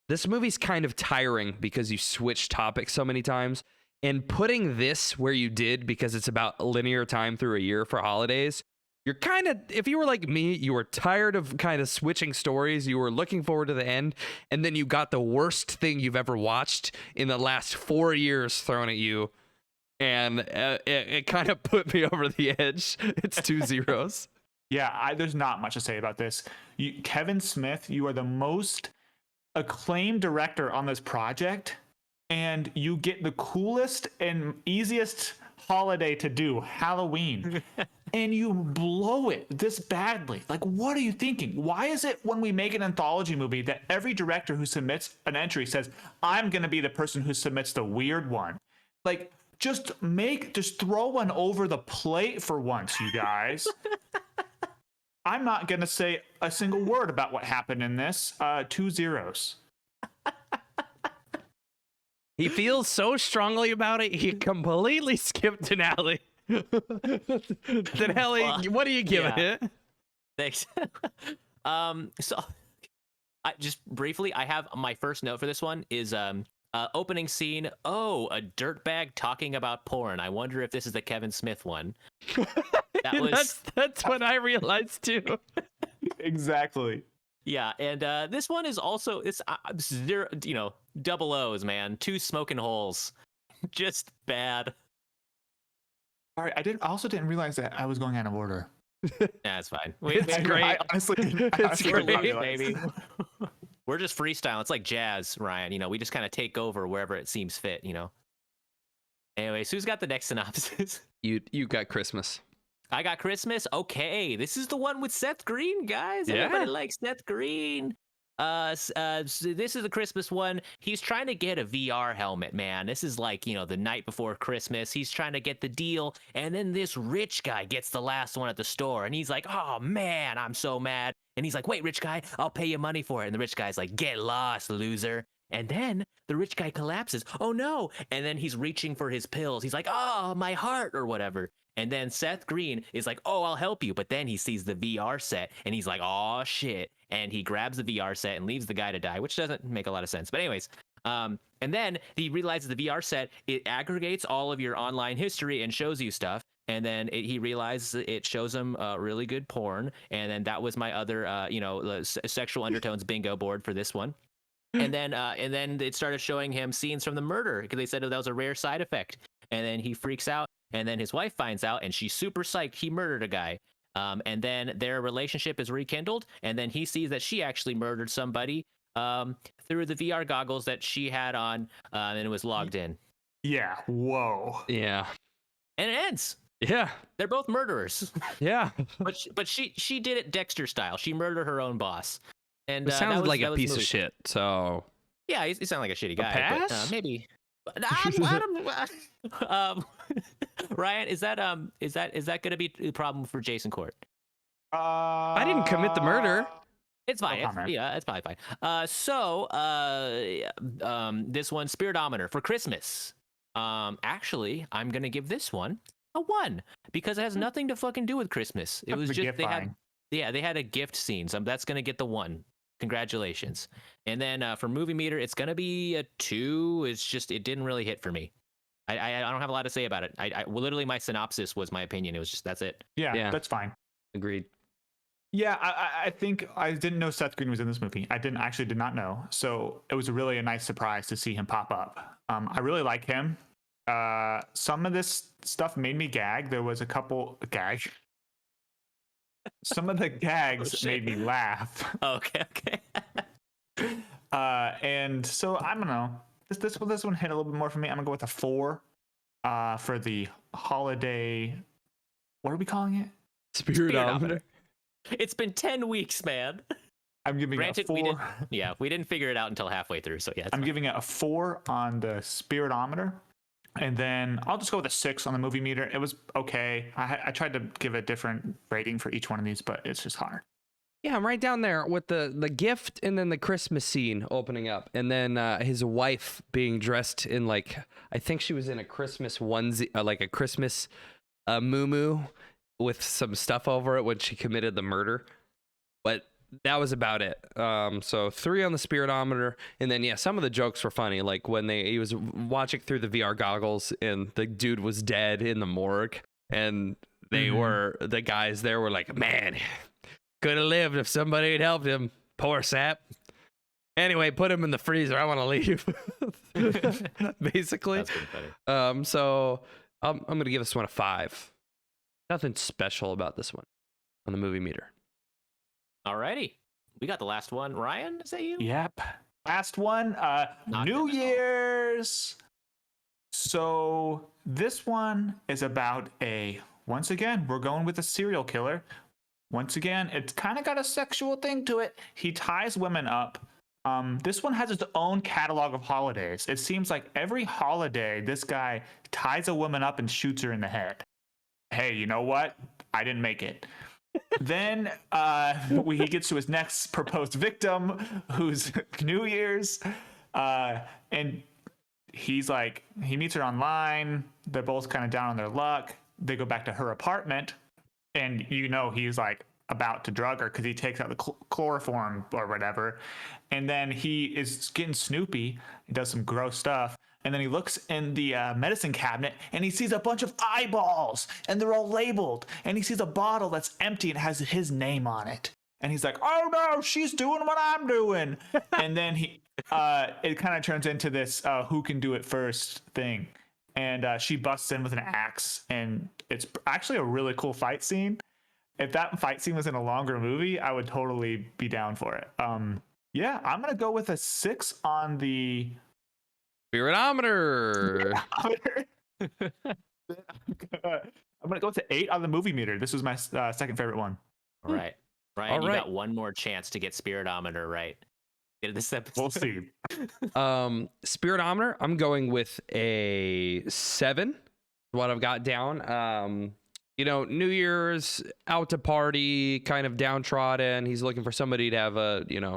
This movie's kind of tiring because you switch topics so many times, and putting this where you did because it's about linear time through a year for holidays. You're kind of, if you were like me, you were tired of kind of switching stories. You were looking forward to the end, and then you got the worst thing you've ever watched in the last 4 years thrown at you, and it kind of put me over the edge. It's 2 zeros. Yeah, there's not much to say about this. Kevin Smith, you are the most acclaimed director on this project, and you get the coolest and easiest holiday to do, Halloween, and you blow it this badly. Like, what are you thinking? Why is it when we make an anthology movie that every director who submits an entry says, I'm going to be the person who submits the weird one? Like, just throw one over the plate for once, you guys. I'm not going to say a single word about what happened in this. 2 zeros. He feels so strongly about it, he completely skipped Denali. Denali, Well, what are you giving yeah. it? Thanks. So I just briefly, I have my first note for this one is opening scene. Oh, a dirtbag talking about porn. I wonder if this is the Kevin Smith one. That was That's what I realized too. Exactly. yeah, and this one is also it's zero, double O's, man. 2 smoking holes, just bad. All right, I also didn't realize that I was going out of order. Yeah, it's fine. It's great. I honestly It's didn't great, realize. baby. We're just freestyling. It's like jazz, Ryan. We just kind of take over wherever it seems fit. Anyways, who's got the next synopsis? You got Christmas. I got Christmas. Okay, this is the one with Seth Green, guys. Yeah. Everybody likes Seth Green. So this is the Christmas one. He's trying to get a VR helmet, man. This is like, the night before Christmas. He's trying to get the deal, and then this rich guy gets the last one at the store, and he's like, oh man, I'm so mad. And he's like, wait, rich guy, I'll pay you money for it. And the rich guy's like, get lost, loser. And then the rich guy collapses. Oh no. And then he's reaching for his pills. He's like, oh, my heart or whatever. And then Seth Green is like, oh, I'll help you. But then he sees the VR set and he's like, oh, shit. And he grabs the VR set and leaves the guy to die, which doesn't make a lot of sense. But anyways, and then he realizes the VR set, it aggregates all of your online history and shows you stuff. And then he realizes it shows him really good porn. And then that was my other, sexual undertones bingo board for this one. And then it started showing him scenes from the murder because they said that was a rare side effect. And then he freaks out. And then his wife finds out, and she's super psyched he murdered a guy. And then their relationship is rekindled. And then he sees that she actually murdered somebody through the VR goggles that she had on, and it was logged in. Yeah. Whoa. Yeah. And it ends. Yeah. They're both murderers. Yeah. but she did it Dexter style. She murdered her own boss. And It sounds like that a was the piece of movie. shit. So Yeah, he sounds like a shitty guy. pass? But, maybe. Ryan, is that going to be a problem for Jason Court? I didn't commit the murder. It's fine. No comment. It's probably fine. This one, Spiritometer for Christmas. Actually, I'm gonna give this one a 1 because it has nothing to fucking do with Christmas. It was The just gift they buying. had a gift scene, so that's gonna get the 1. Congratulations. And then for movie meter, it's gonna be a 2. It's just it didn't really hit for me. I don't have a lot to say about it. Well, literally my synopsis was my opinion. It was just that's it. Yeah, that's fine. Agreed. Yeah, I think I didn't know Seth Green was in this movie. I did not know. So it was really a nice surprise to see him pop up. I really like him. Some of this stuff made me gag. There was a couple gag. Some of the gags made me laugh. Okay. And so I don't know. This one hit a little bit more for me. I'm gonna go with a 4 for the holiday. What are we calling it? Spiritometer. It's been 10 weeks, man. I'm giving it a Granted, 4. we didn't figure it out until halfway through. So yeah, I'm giving it a 4 on the Spiritometer. And then I'll just go with a 6 on the movie meter. It was okay. I tried to give a different rating for each one of these, but it's just hard. Yeah, I'm right down there with the gift and then the Christmas scene opening up. And then his wife being dressed in I think she was in a Christmas onesie, like a Christmas muumuu with some stuff over it when she committed the murder. But that was about it. So 3 on the Spiritometer. And then, yeah, some of the jokes were funny. Like when he was watching through the VR goggles and the dude was dead in the morgue. And the guys there were like, man, could have lived if somebody had helped him. Poor sap. Anyway, put him in the freezer. I want to leave. Basically. That's pretty funny. So I'm going to give this one a 5. Nothing special about this one on the movie meter. Alrighty. We got the last one. Ryan, is that you? Yep. Last one. Not New good at all. Year's. So This one is about once again, we're going with a serial killer. Once again, it's kind of got a sexual thing to it. He ties women up. This one has its own catalog of holidays. It seems like every holiday, this guy ties a woman up and shoots her in the head. Hey, you know what? I didn't make it. Then he gets to his next proposed victim, who's New Year's, and he's like, he meets her online. They're both kind of down on their luck. They go back to her apartment, and he's like about to drug her because he takes out the chloroform or whatever, and then he is getting snoopy. He does some gross stuff. And then he looks in the medicine cabinet and he sees a bunch of eyeballs and they're all labeled. And he sees a bottle that's empty and has his name on it. And he's like, oh no, she's doing what I'm doing. And then it kind of turns into this who can do it first thing. And she busts in with an axe. And it's actually a really cool fight scene. If that fight scene was in a longer movie, I would totally be down for it. Yeah, I'm going to go with a 6 on the Spiritometer. I'm gonna go to 8 on the movie meter. This was my second favorite one. All right. Ryan, All you right. got one more chance to get Spiritometer right. Get this episode. We'll see. Spiritometer, I'm going with a 7. What I've got down. New Year's, out to party, kind of downtrodden. He's looking for somebody to have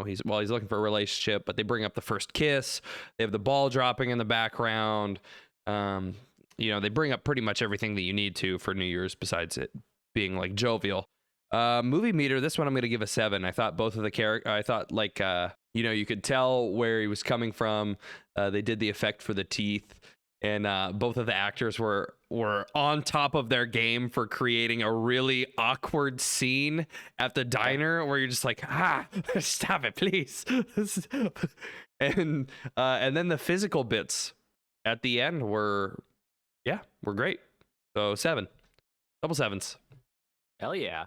he's looking for a relationship, but they bring up the first kiss. They have the ball dropping in the background. They bring up pretty much everything that you need to for New Year's besides it being like jovial. Movie meter, this one I'm going to give a 7. I thought both of the you could tell where he was coming from. They did the effect for the teeth. And both of the actors were on top of their game for creating a really awkward scene at the diner where you're just like, stop it, please. And then the physical bits at the end were great. So 7, double 7s. Hell yeah.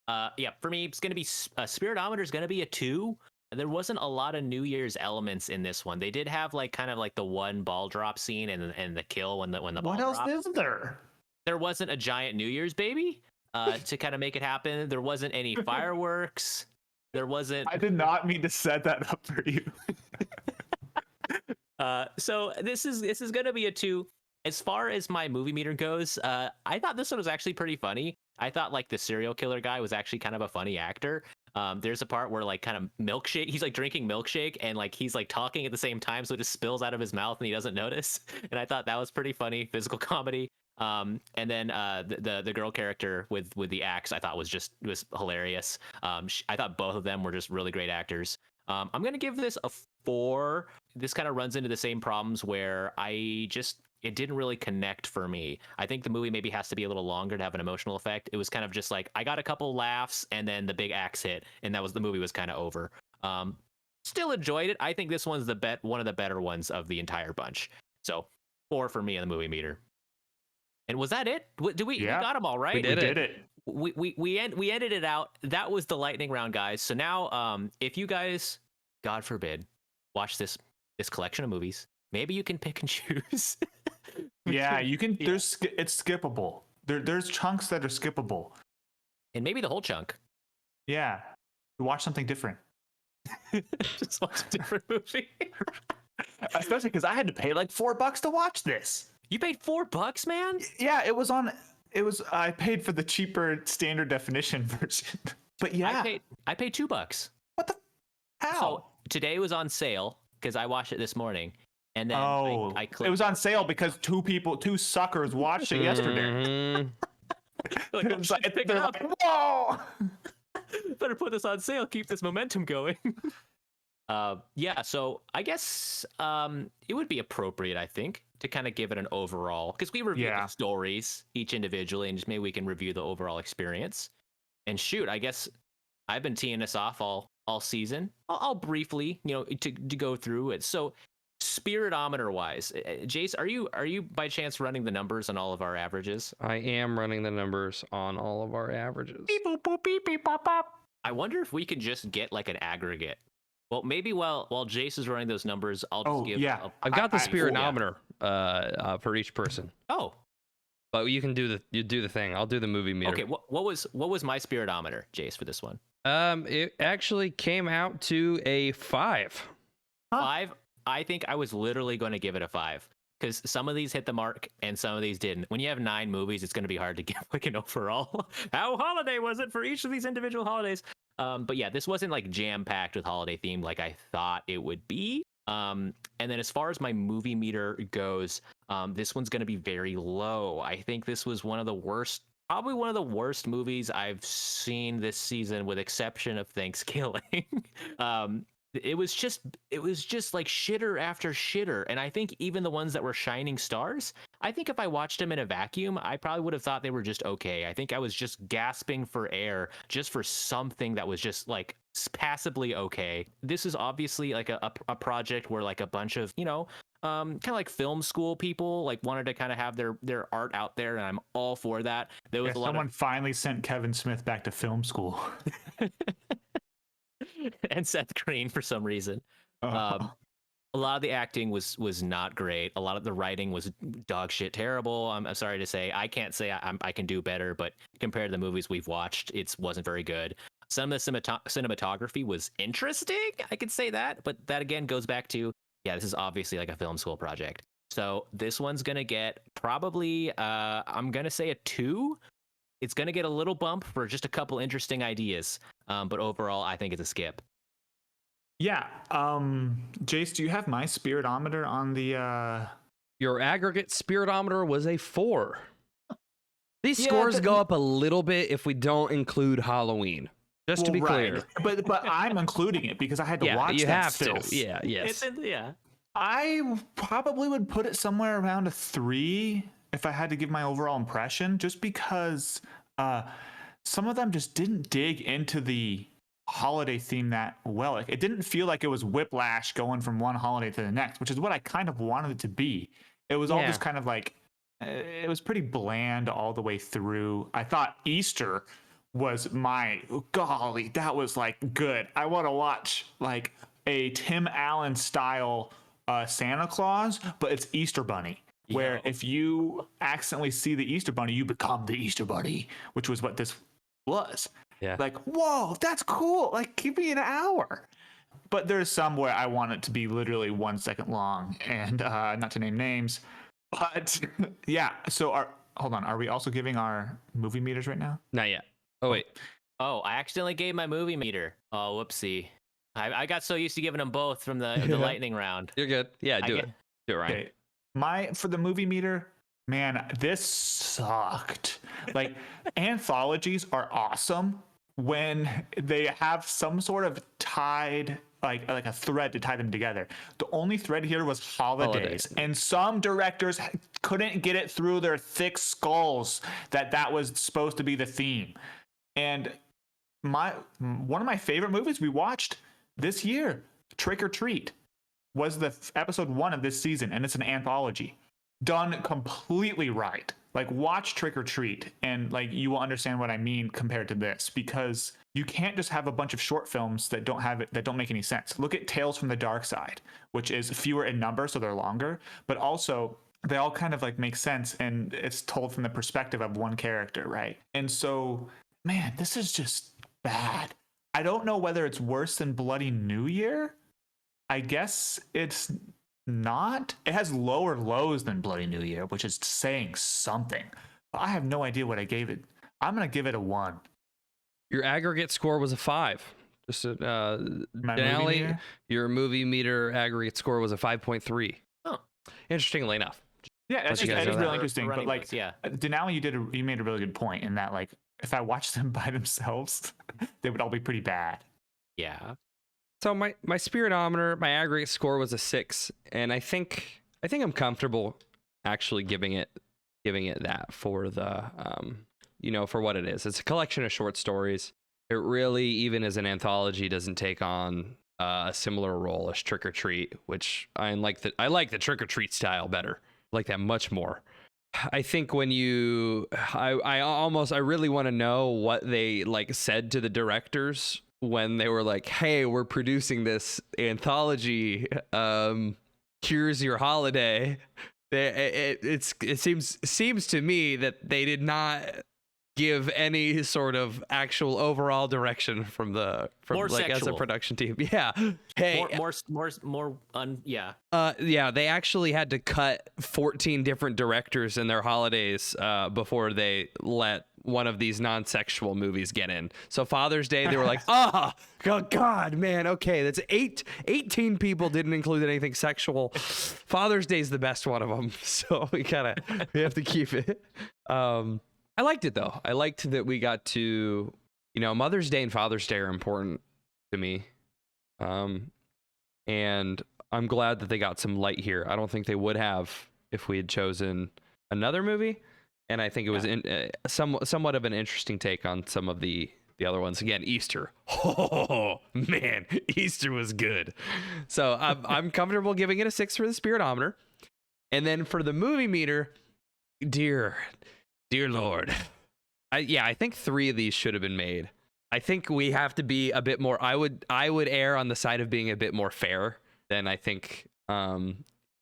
For me, it's gonna be Spiritometer is gonna be a 2. There wasn't a lot of New Year's elements in this one. They did have kind of the one ball drop scene and the kill when the ball What else dropped. is there? There wasn't a giant New Year's baby to kind of make it happen. There wasn't any fireworks. There wasn't. I did not mean to set that up for you. So this is gonna be a 2. As far as my movie meter goes, I thought this one was actually pretty funny. I thought the serial killer guy was actually kind of a funny actor. There's a part where kind of milkshake, he's drinking milkshake and he's talking at the same time, so it just spills out of his mouth and he doesn't notice. And I thought that was pretty funny physical comedy. And then the girl character with the axe I thought was hilarious. I thought both of them were just really great actors. I'm gonna give this a 4. This kind of runs into the same problems where it didn't really connect for me. I think the movie maybe has to be a little longer to have an emotional effect. It was kind of just I got a couple laughs and then the big axe hit, and the movie was kind of over. Still enjoyed it. I think this one's one of the better ones of the entire bunch. So 4 for me on the movie meter. And was that it? We got them all right? We did it. We ended it out. That was the lightning round, guys. So now, if you guys, God forbid, watch this collection of movies, maybe you can pick and choose. Yeah, you can. Yeah. It's skippable. There's chunks that are skippable, and maybe the whole chunk. Yeah, watch something different. Just watch a different movie. Especially because I had to pay $4 to watch this. You paid $4, man? Yeah, I paid for the cheaper standard definition version. But yeah, I paid $2. What the? How? So today was on sale because I watched it this morning. And then I clicked. It was on sale because two suckers watched it yesterday. They're whoa! Better put this on sale. Keep this momentum going. So I guess it would be appropriate, I think, to kind of give it an overall, because we reviewed the stories each individually, and just maybe we can review the overall experience. And shoot, I guess I've been teeing us off all season. I'll briefly, to go through it. So Spiritometer wise, Jace, are you by chance running the numbers on all of our averages? I am running the numbers on all of our averages. Beep, boop, boop, beep, beep, pop, pop. I wonder if we could just get an aggregate. Well, maybe while Jace is running those numbers, I'll just give. Yeah. I've got the I- spiritometer for each person. Oh, But you can do the thing. I'll do the movie meter. okay. What was my spiritometer, Jace, for this one? It actually came out to a 5. 5. I think I was literally going to give it a 5 because some of these hit the mark and some of these didn't. When you have 9 movies, it's going to be hard to give like an overall. How holiday was it for each of these individual holidays? But yeah, this wasn't like jam packed with holiday theme like I thought it would be. And then as far as my movie meter goes, this one's going to be very low. I think this was probably one of the worst movies I've seen this season, with exception of Thanksgiving. It was just like shitter after shitter. And I think even the ones that were shining stars, I think if I watched them in a vacuum, I probably would have thought they were just okay. I think I was just gasping for air just for something that was just like passably okay. This is obviously like a project where like a bunch of, kind of like film school people like wanted to kind of have their art out there, and I'm all for that. There was Someone finally sent Kevin Smith back to film school. and Seth Green for some reason. A lot of the acting was not great. A lot of the writing was dog shit terrible. I'm sorry to say. I can't say I can do better, but compared to the movies we've watched, it wasn't very good. Some of the cinematography was interesting. I could say that, but that again goes back to, yeah, this is obviously like a film school project. So this one's going to get probably, I'm going to say a 2. It's going to get a little bump for just a couple interesting ideas. But overall, I think it's a skip. Yeah. Jace, do you have my spiritometer on the... Your aggregate spiritometer was a 4. These scores go up a little bit if we don't include Halloween. Just to be clear. But I'm including it because I had to watch you that have filth. to. Yeah, yes. Yeah. I probably would put it somewhere around a 3 if I had to give my overall impression, just because some of them just didn't dig into the holiday theme that well. Like, it didn't feel like it was whiplash going from one holiday to the next, which is what I kind of wanted it to be. It was all just kind of like, it was pretty bland all the way through. I thought Easter was golly, that was like good. I want to watch like a Tim Allen style Santa Claus, but it's Easter Bunny. Where if you accidentally see the Easter Bunny, you become the Easter Bunny, which was what this was. Yeah. Like, whoa, that's cool. Like, give me an hour. But there's some where I want it to be literally 1 second long, and not to name names. But yeah, so hold on. Are we also giving our movie meters right now? Not yet. Oh, wait. Oh, I accidentally gave my movie meter. Oh, whoopsie. I got so used to giving them both from the lightning round. You're good. Yeah, do it. Do it, Ryan. Okay. For the movie meter, man, this sucked. Like, anthologies are awesome when they have some sort of tied, like a thread to tie them together. The only thread here was holidays. And some directors couldn't get it through their thick skulls that was supposed to be the theme. And one of my favorite movies we watched this year, Trick or Treat, was the episode 1 of this season, and it's an anthology done completely right. Like, watch Trick or Treat, and like you will understand what I mean compared to this, because you can't just have a bunch of short films that don't make any sense. Look at Tales from the Dark Side, which is fewer in number, so they're longer, but also they all kind of like make sense, and it's told from the perspective of one character, right? And so, man, this is just bad. I don't know whether it's worse than Bloody New Year. I guess it's not. It has lower lows than Bloody New Year, which is saying something. But I have no idea what I gave it. I'm going to give it a 1. Your aggregate score was a 5. Just Denali, your movie meter aggregate score was a 5.3. Oh, interestingly enough. Yeah, that's that really interesting. But like, yeah, Denali, you made a really good point in that, like, if I watched them by themselves, they would all be pretty bad. Yeah. So my spiritometer, my aggregate score was a 6, and I think I'm comfortable actually giving it that for the for what it is. It's a collection of short stories. It really, even as an anthology, doesn't take on a similar role as Trick or Treat, which I like the Trick or Treat style better. I like that much more. I think when I really want to know what they like said to the directors when they were like, "Hey, we're producing this anthology. Here's your holiday." It seems to me that they did not give any sort of actual overall direction from More like as a sexual. production team. Yeah. Hey. Yeah, they actually had to cut 14 different directors in their holidays before they let one of these non-sexual movies get in. So Father's Day, they were like, oh God, man, okay, that's 18 people didn't include anything sexual. Father's Day is the best one of them, so we have to keep it. I liked it though. I liked that we got to, Mother's Day and Father's Day are important to me. And I'm glad that they got some light here. I don't think they would have if we had chosen another movie. And I think it was somewhat of an interesting take on some of the other ones. Again, Easter. Oh man, Easter was good. So I'm comfortable giving it a 6 for the Spiritometer. And then for the movie meter, dear Lord, I think 3 of these should have been made. I think we have to be a bit more. I would err on the side of being a bit more fair than I think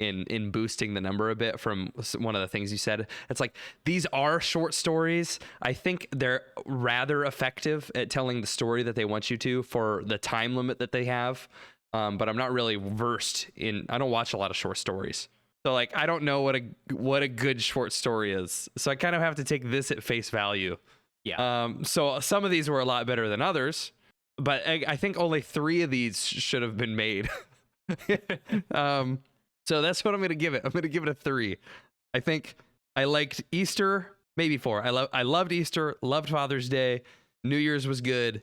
in boosting the number a bit from one of the things you said. It's like, these are short stories. I think they're rather effective at telling the story that they want you to for the time limit that they have. But I'm not really versed in. I don't watch a lot of short stories. So like, I don't know what a good short story is. So I kind of have to take this at face value. Yeah. So some of these were a lot better than others, but I think only 3 of these should have been made. So that's what I'm going to give it. I'm going to give it a 3. I think I liked Easter, maybe 4. I loved Easter, loved Father's Day, New Year's was good,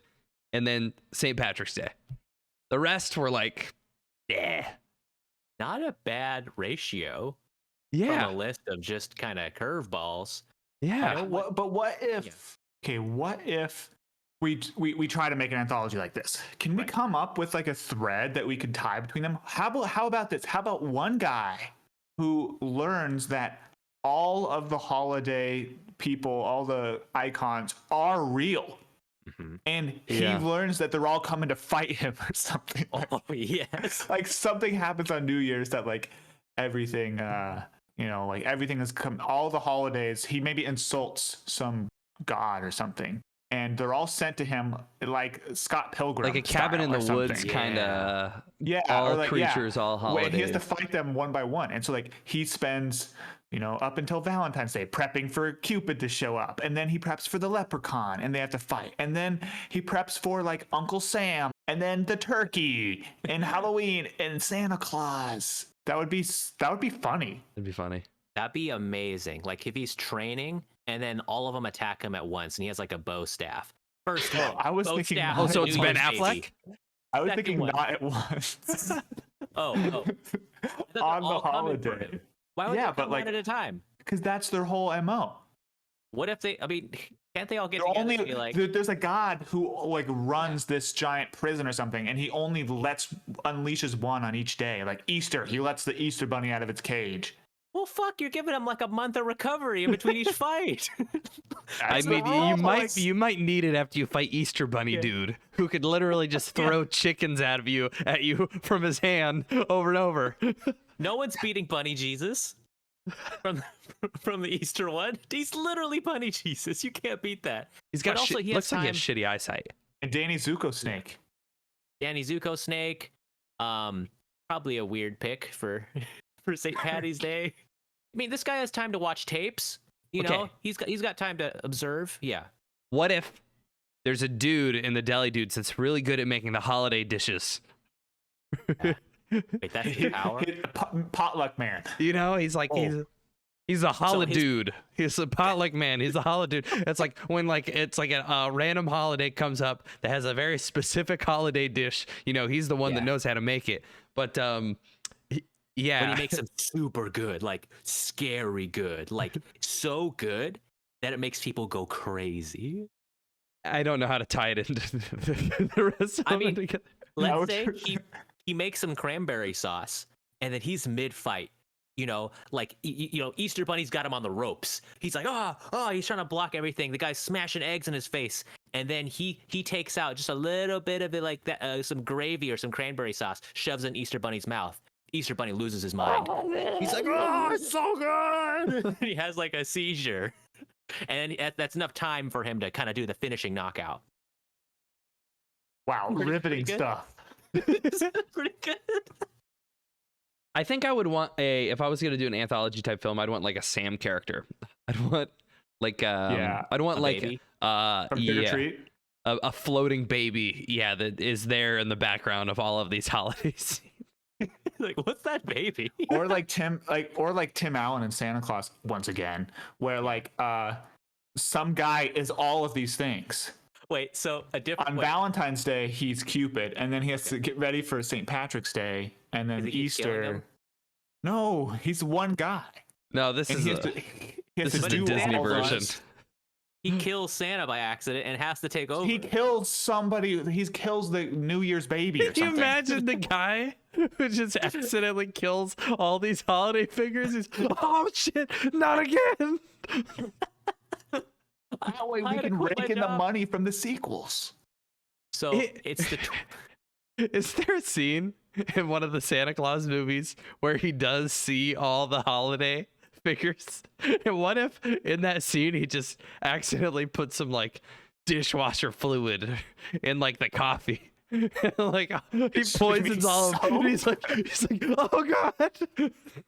and then St. Patrick's Day. The rest were like, yeah. Not a bad ratio. Yeah. From a list of just kind of curveballs. Yeah. But what if? Okay, what if we try to make an anthology like this? Can we come up with like a thread that we could tie between them? How about this? How about one guy who learns that all of the holiday people, all the icons are real, and he learns that they're all coming to fight him or something? Oh yes. Like something happens on New Year's that like everything, like everything is all the holidays. He maybe insults some god or something, and they're all sent to him like Scott Pilgrim, like a cabin in the woods kind of. Yeah, all or like, creatures, all holidays. He has to fight them one by one, and so like he spends up until Valentine's Day prepping for Cupid to show up, and then he preps for the leprechaun and they have to fight, and then he preps for like Uncle Sam, and then the turkey, and Halloween, and Santa Claus. That would be funny. It'd be funny. That'd be amazing. Like if he's training and then all of them attack him at once and he has like a bow staff. First one, I was bow thinking staff not Oh, so at it's New Ben Year's, Affleck? baby. I was Second thinking one. not at once. Oh. I thought they're On the all coming for holiday. him. Why would Yeah, they but, come like, one at a time? Because that's their whole MO. What if they? I mean, can't they all get They're together only and be like, there's a god who like runs this giant prison or something, and he only unleashes one on each day. Like Easter, he lets the Easter bunny out of its cage. well, fuck, you're giving him like a month of recovery in between each fight. I That's mean, the you rules. might need it after you fight Easter Bunny dude, who could literally just throw chickens at you from his hand over and over. No one's beating Bunny Jesus from the Easter one. He's literally Bunny Jesus. You can't beat that. He's got But also, he has looks like he has time- shitty eyesight. And Danny Zuko Snake. Danny Zuko Snake. Probably a weird pick for St. Patty's Day. I mean, this guy has time to watch tapes. You know, Okay. he's got time to observe. Yeah. What if there's a dude in the deli dudes that's really good at making the holiday dishes? Wait, that's his power. Potluck man. He's like he's a holiday dude. He's a potluck man. He's a holiday dude. It's like when it's like a random holiday comes up that has a very specific holiday dish. He's the one that knows how to make it. But yeah, But he makes them super good, like scary good, like so good that it makes people go crazy. I don't know how to tie it into the rest of I it mean, together. Let's say he makes some cranberry sauce and then he's mid-fight. Like Easter Bunny's got him on the ropes. He's like, oh, he's trying to block everything. The guy's smashing eggs in his face, and then he takes out just a little bit of it, like that, some gravy or some cranberry sauce, shoves in Easter Bunny's mouth. Easter Bunny loses his mind. He's like, "Oh, it's so good!" He has like a seizure, and that's enough time for him to kind of do the finishing knockout. Wow, riveting good. stuff. It's pretty good. I think I would want if I was gonna do an anthology type film, I'd want like a Sam character. I'd want like I'd want A like baby? From Trick or Treat. a floating baby, that is there in the background of all of these holidays. Like, what's that baby? Or like Tim Allen in Santa Claus once again, where like some guy is all of these things. Wait, so a different On Valentine's Day he's Cupid, and then he has to get ready for St. Patrick's Day, and then Is he killing him? Easter. No, he's one guy. No, this And is he has this is to the do Disney all version. those. He kills Santa by accident and has to take over. He kills somebody. He kills the New Year's baby or Can you something. imagine the guy who just accidentally kills all these holiday figures? He's, oh shit, not again. That way I we had to can quit my rake in the job. money from the sequels. So it's the Is there a scene in one of the Santa Claus movies where he does see all the holiday figures? And what if in that scene he just accidentally puts some like dishwasher fluid in like the coffee? Like he poisons all of them. He's like, oh god.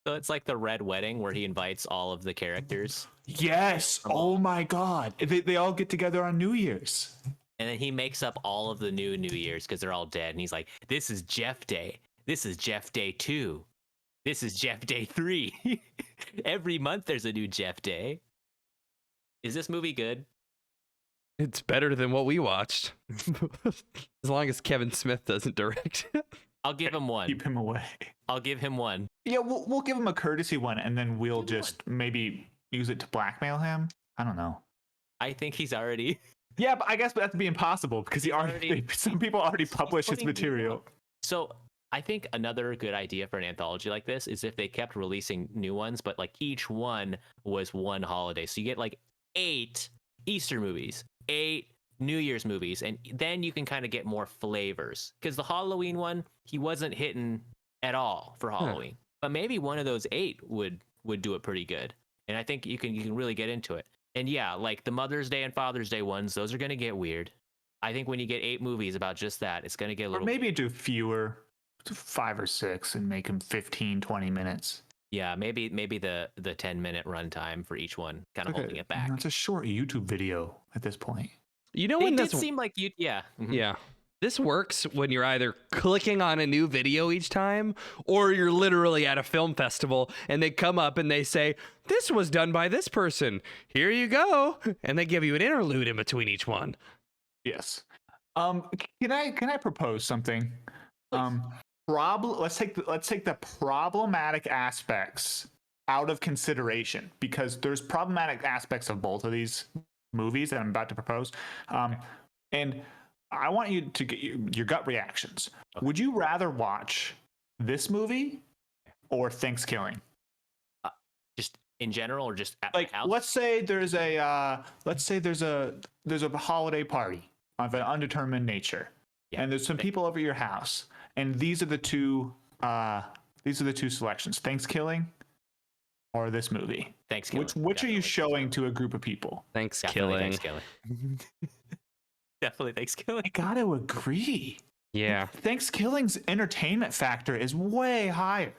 so it's like the Red Wedding where he invites all of the characters, Yes. Oh my God. They all get together on New Year's. and then he makes up all of the New Years because they're all dead, and he's like, "This is Jeff Day. This is Jeff Day 2. This is Jeff Day 3." Every month there's a new Jeff Day. Is this movie good? It's better than what we watched. As long as Kevin Smith doesn't direct it. I'll give him one. Keep him away. I'll give him one. Yeah, we'll give him a courtesy one, and then we'll just maybe use it to blackmail him. I don't know. I think he's already. Yeah, but I guess that'd be impossible because some people already publish his putting material. So I think another good idea for an anthology like this is if they kept releasing new ones, but like each one was one holiday. So you get like 8 Easter movies, 8 New Year's movies, and then you can kind of get more flavors. Because the Halloween one, he wasn't hitting at all for Halloween. But maybe one of those 8 would do it pretty good. And I think you can really get into it. And yeah, like the Mother's Day and Father's Day ones, those are going to get weird. I think when you get 8 movies about just that, it's going to get a Or little maybe do fewer, 5 or 6, and make them 15, 20 minutes. Yeah, maybe the 10-minute runtime for each one, kind of holding it back. It's a short YouTube video at this point. You know It when did this seem like you, yeah. Mhm. Yeah. This works when you're either clicking on a new video each time or you're literally at a film festival and they come up and they say, this was done by this person. Here you go. And they give you an interlude in between each one. Yes. Can I propose something? Let's take the problematic aspects out of consideration, because there's problematic aspects of both of these movies that I'm about to propose. And I want you to get your gut reactions. Okay. Would you rather watch this movie or Thanksgiving? Just in general, or just at Like, my house? let's say there's a holiday party of an undetermined nature, Yeah. and there's some people over at your house, and these are the two selections: Thanksgiving or this movie. Thanksgiving. Which are you Definitely showing to a group of people? Definitely Thanksgiving. Thanksgiving. Definitely Thanksgiving. I gotta agree. Yeah. Thanksgiving's entertainment factor is way higher.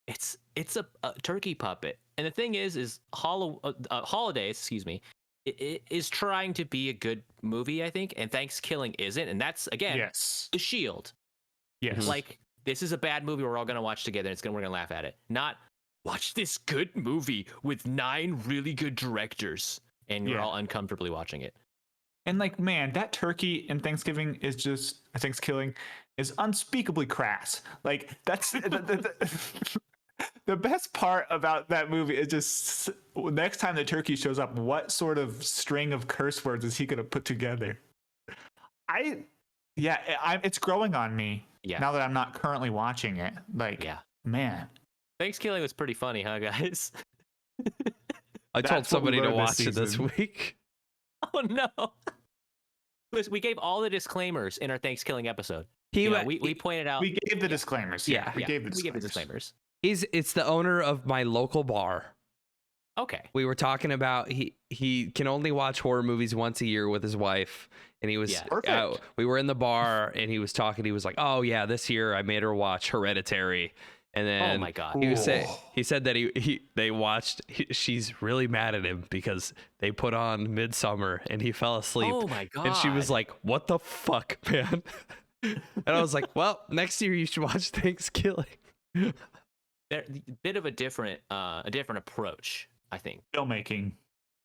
It's a turkey puppet, and the thing is holidays. Excuse me. It is trying to be a good movie, I think, and Thanksgiving isn't, and that's again Yes. The Shield. Yes. Like, this is a bad movie we're all gonna watch together. We're gonna laugh at it. Not watch this good movie with 9 really good directors, and we're Yeah. all uncomfortably watching it. And like, man, that turkey in Thanksgiving is unspeakably crass. Like, that's the best part about that movie is just next time the turkey shows up, what sort of string of curse words is he gonna put together? It's growing on me. Yeah. Now that I'm not currently watching it. Like, Yeah. man. Thanksgiving was pretty funny, huh, guys? I told That's what we somebody to learned this watch it this season. week. Oh no. Listen, we gave all the disclaimers in our Thanksgiving episode. He, You know, we pointed out. We gave the disclaimers. Yeah. We gave the we gave the disclaimers. disclaimers. it's the owner of my local bar. Okay. We were talking about he can only watch horror movies once a year with his wife, and he was Perfect. we were in the bar and he was talking. He was like, "Oh yeah, this year I made her watch Hereditary," and then Oh my God. he said that they watched. She's really mad at him because they put on Midsummer and he fell asleep. Oh my God. And she was like, "What the fuck, man?" And I was like, "Well, next year you should watch Thanksgiving." They're a bit of a different approach, I think. Filmmaking.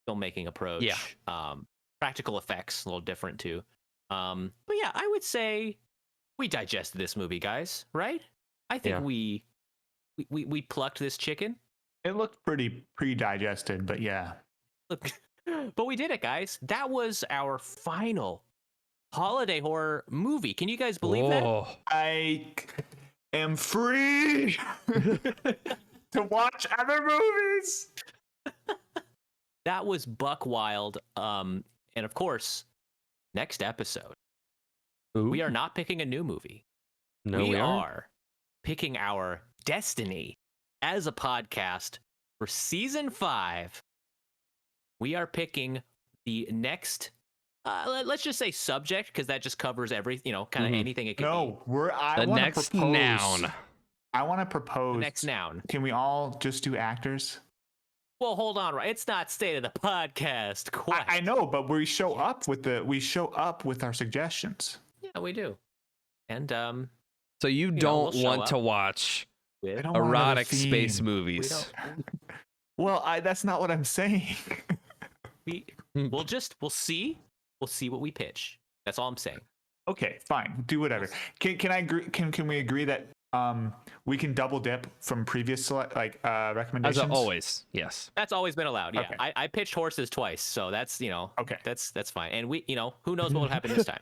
Filmmaking approach. Yeah. Practical effects a little different too. But yeah, I would say we digested this movie, guys. Right? I think we plucked this chicken. It looked pretty pre-digested, but yeah. Look, but we did it, guys. That was our final holiday horror movie. Can you guys believe that? Oh. I am free to watch other movies. That was buck wild. And of course, next episode, we are not picking a new movie. No, we we aren't. are picking our destiny as a podcast for season 5. We are picking the next, let's just say subject, because that just covers everything, kind of anything it could be. No, The next noun. I want to propose. The next noun. Can we all just do actors? Well, hold on, right? It's not state of the podcast. Quite. I know, but we show up with our suggestions. Yeah, we do. And So you know, don't we'll show want up. to watch with, I don't want erotic another space theme. we movies. don't. Well, that's not what I'm saying. We'll see what we pitch. That's all I'm saying. Okay, fine. Do whatever. Can I agree? Can we agree that we can double dip from previous recommendations? As always, yes. That's always been allowed. Yeah, Okay. I pitched horses twice, so that's Okay. that's fine. And we who knows what will happen this time.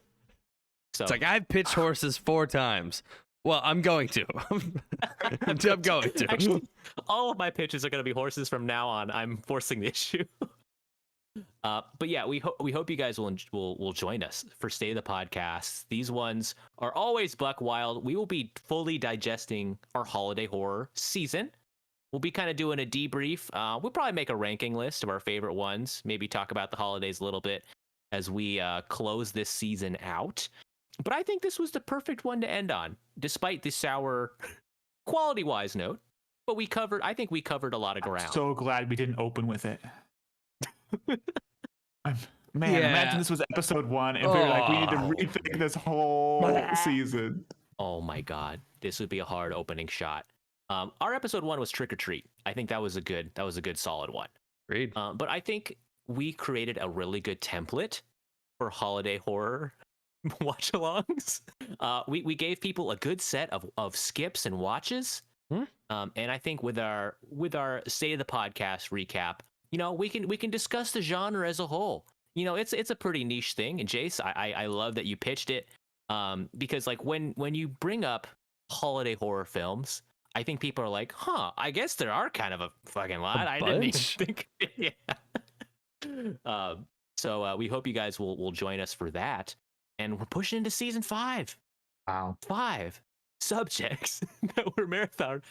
So It's like I've pitched horses 4 times. Well, I'm going to. I'm going to. actually, all of my pitches are going to be horses from now on. I'm forcing the issue. But yeah, we hope you guys will join us for State of the Podcast. These ones are always buck wild. We will be fully digesting our holiday horror season. We'll be kind of doing a debrief. We'll probably make a ranking list of our favorite ones. Maybe talk about the holidays a little bit as we close this season out. But I think this was the perfect one to end on, despite the sour quality-wise note. But I think we covered a lot of ground. I'm so glad we didn't open with it. Man, Yeah. imagine this was episode 1 and we were like, we need to rethink this whole season. Oh my God, this would be a hard opening shot. Our episode 1 was Trick or Treat. I think that was a good solid one. Agreed. But I think we created a really good template for holiday horror watch-alongs. We gave people a good set of skips and watches. And I think with our State of the Podcast recap, we can discuss the genre as a whole. It's a pretty niche thing. And Jace, I love that you pitched it. Because like when you bring up holiday horror films, I think people are like, I guess there are kind of a fucking lot. I didn't even think. Yeah. So we hope you guys will join us for that. And we're pushing into season 5. Wow. 5 subjects that were marathon.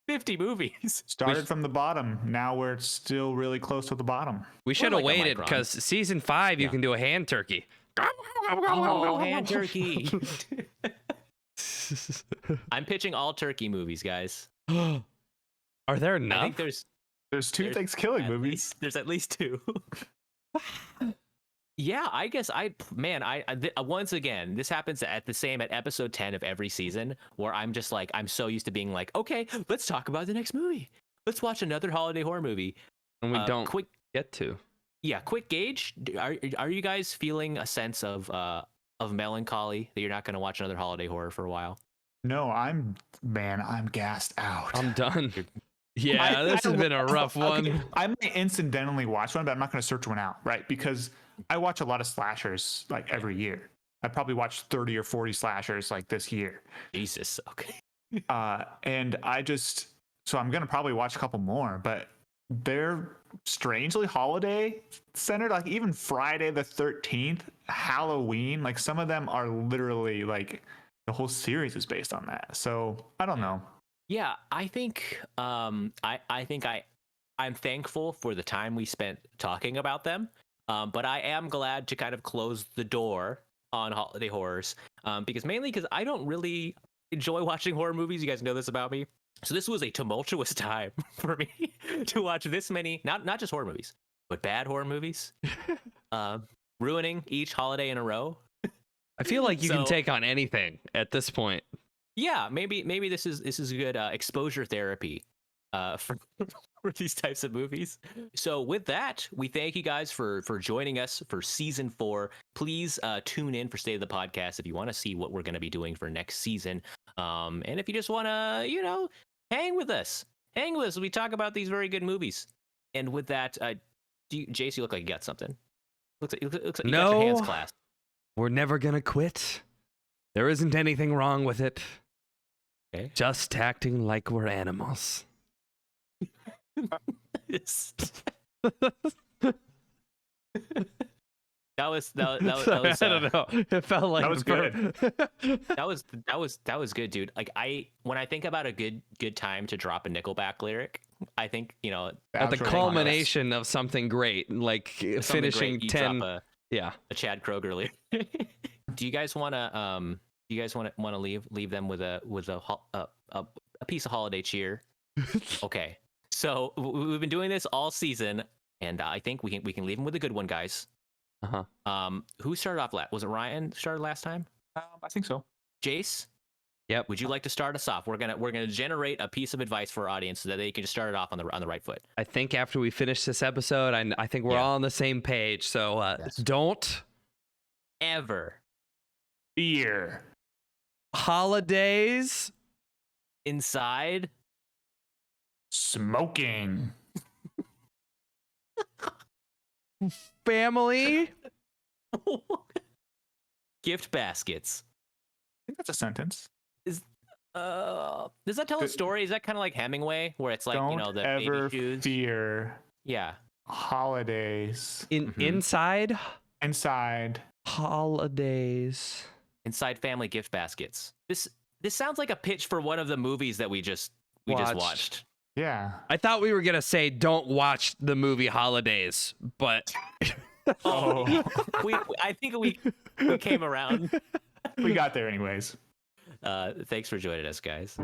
50 movies. Started from the bottom. Now we're still really close to the bottom. We should have like a waited micron. because season 5 you Yeah. can do a hand turkey. Oh, hand turkey. I'm pitching all turkey movies, guys. Are there I enough? think there's There's Thanksgiving movies. there's at least 2. Yeah, I guess once again, this happens at episode 10 of every season, where I'm just like, I'm so used to being like, okay, let's talk about the next movie. Let's watch another holiday horror movie. And we don't Quick get to. Yeah, quick gauge. Are you guys feeling a sense of melancholy that you're not going to watch another holiday horror for a while? No, I'm gassed out. I'm done. Yeah, this has been a rough one. Okay, I might incidentally watch one, but I'm not going to search one out, right? Because I watch a lot of slashers like every year. I probably watched 30 or 40 slashers like this year. Jesus. Okay. And so I'm going to probably watch a couple more, but they're strangely holiday centered. Like even Friday the 13th, Halloween, like some of them are literally like the whole series is based on that. So I don't know. Yeah, I think I'm thankful for the time we spent talking about them. But I am glad to kind of close the door on holiday horrors, because I don't really enjoy watching horror movies. You guys know this about me. So this was a tumultuous time for me to watch this many, not just horror movies, but bad horror movies, ruining each holiday in a row. I feel like you can take on anything at this point. Yeah, maybe this is good exposure therapy for these types of movies. So with that, we thank you guys for joining us for season 4. Please tune in for State of the Podcast if you want to see what we're going to be doing for next season. And if you just want to, hang with us as we talk about these very good movies. And with that, Jace, you look like you got something. Looks like you got your hands clasped. We're never gonna quit. There isn't anything wrong with it. Okay. Just acting like we're animals. That was I don't know. It felt like that was good. that was good, dude. Like when I think about a good time to drop a Nickelback lyric, I think at the culmination of something great, like finishing great, 10. drop a Chad Kroeger lyric. Do you guys want to leave them with a piece of holiday cheer? Okay. So we've been doing this all season, and I think we can leave them with a good one, guys. Who started off last? Was it Ryan started last time? I think so. Jace? Yep. Would you like to start us off? We're gonna generate a piece of advice for our audience so that they can just start it off on the right foot. I think after we finish this episode, I think we're all on the same page. So Yes. Don't ever fear holidays inside smoking family gift baskets. I think that's a sentence. Does that tell a story? Is that kind of like Hemingway, where it's like Don't the ever baby shoes? fear Yeah. holidays inside inside holidays. Inside family gift baskets. This sounds like a pitch for one of the movies that we just watched. Yeah. I thought we were gonna say don't watch the movie Holidays, but Oh, I think we came around. we got there anyways. Thanks for joining us, guys.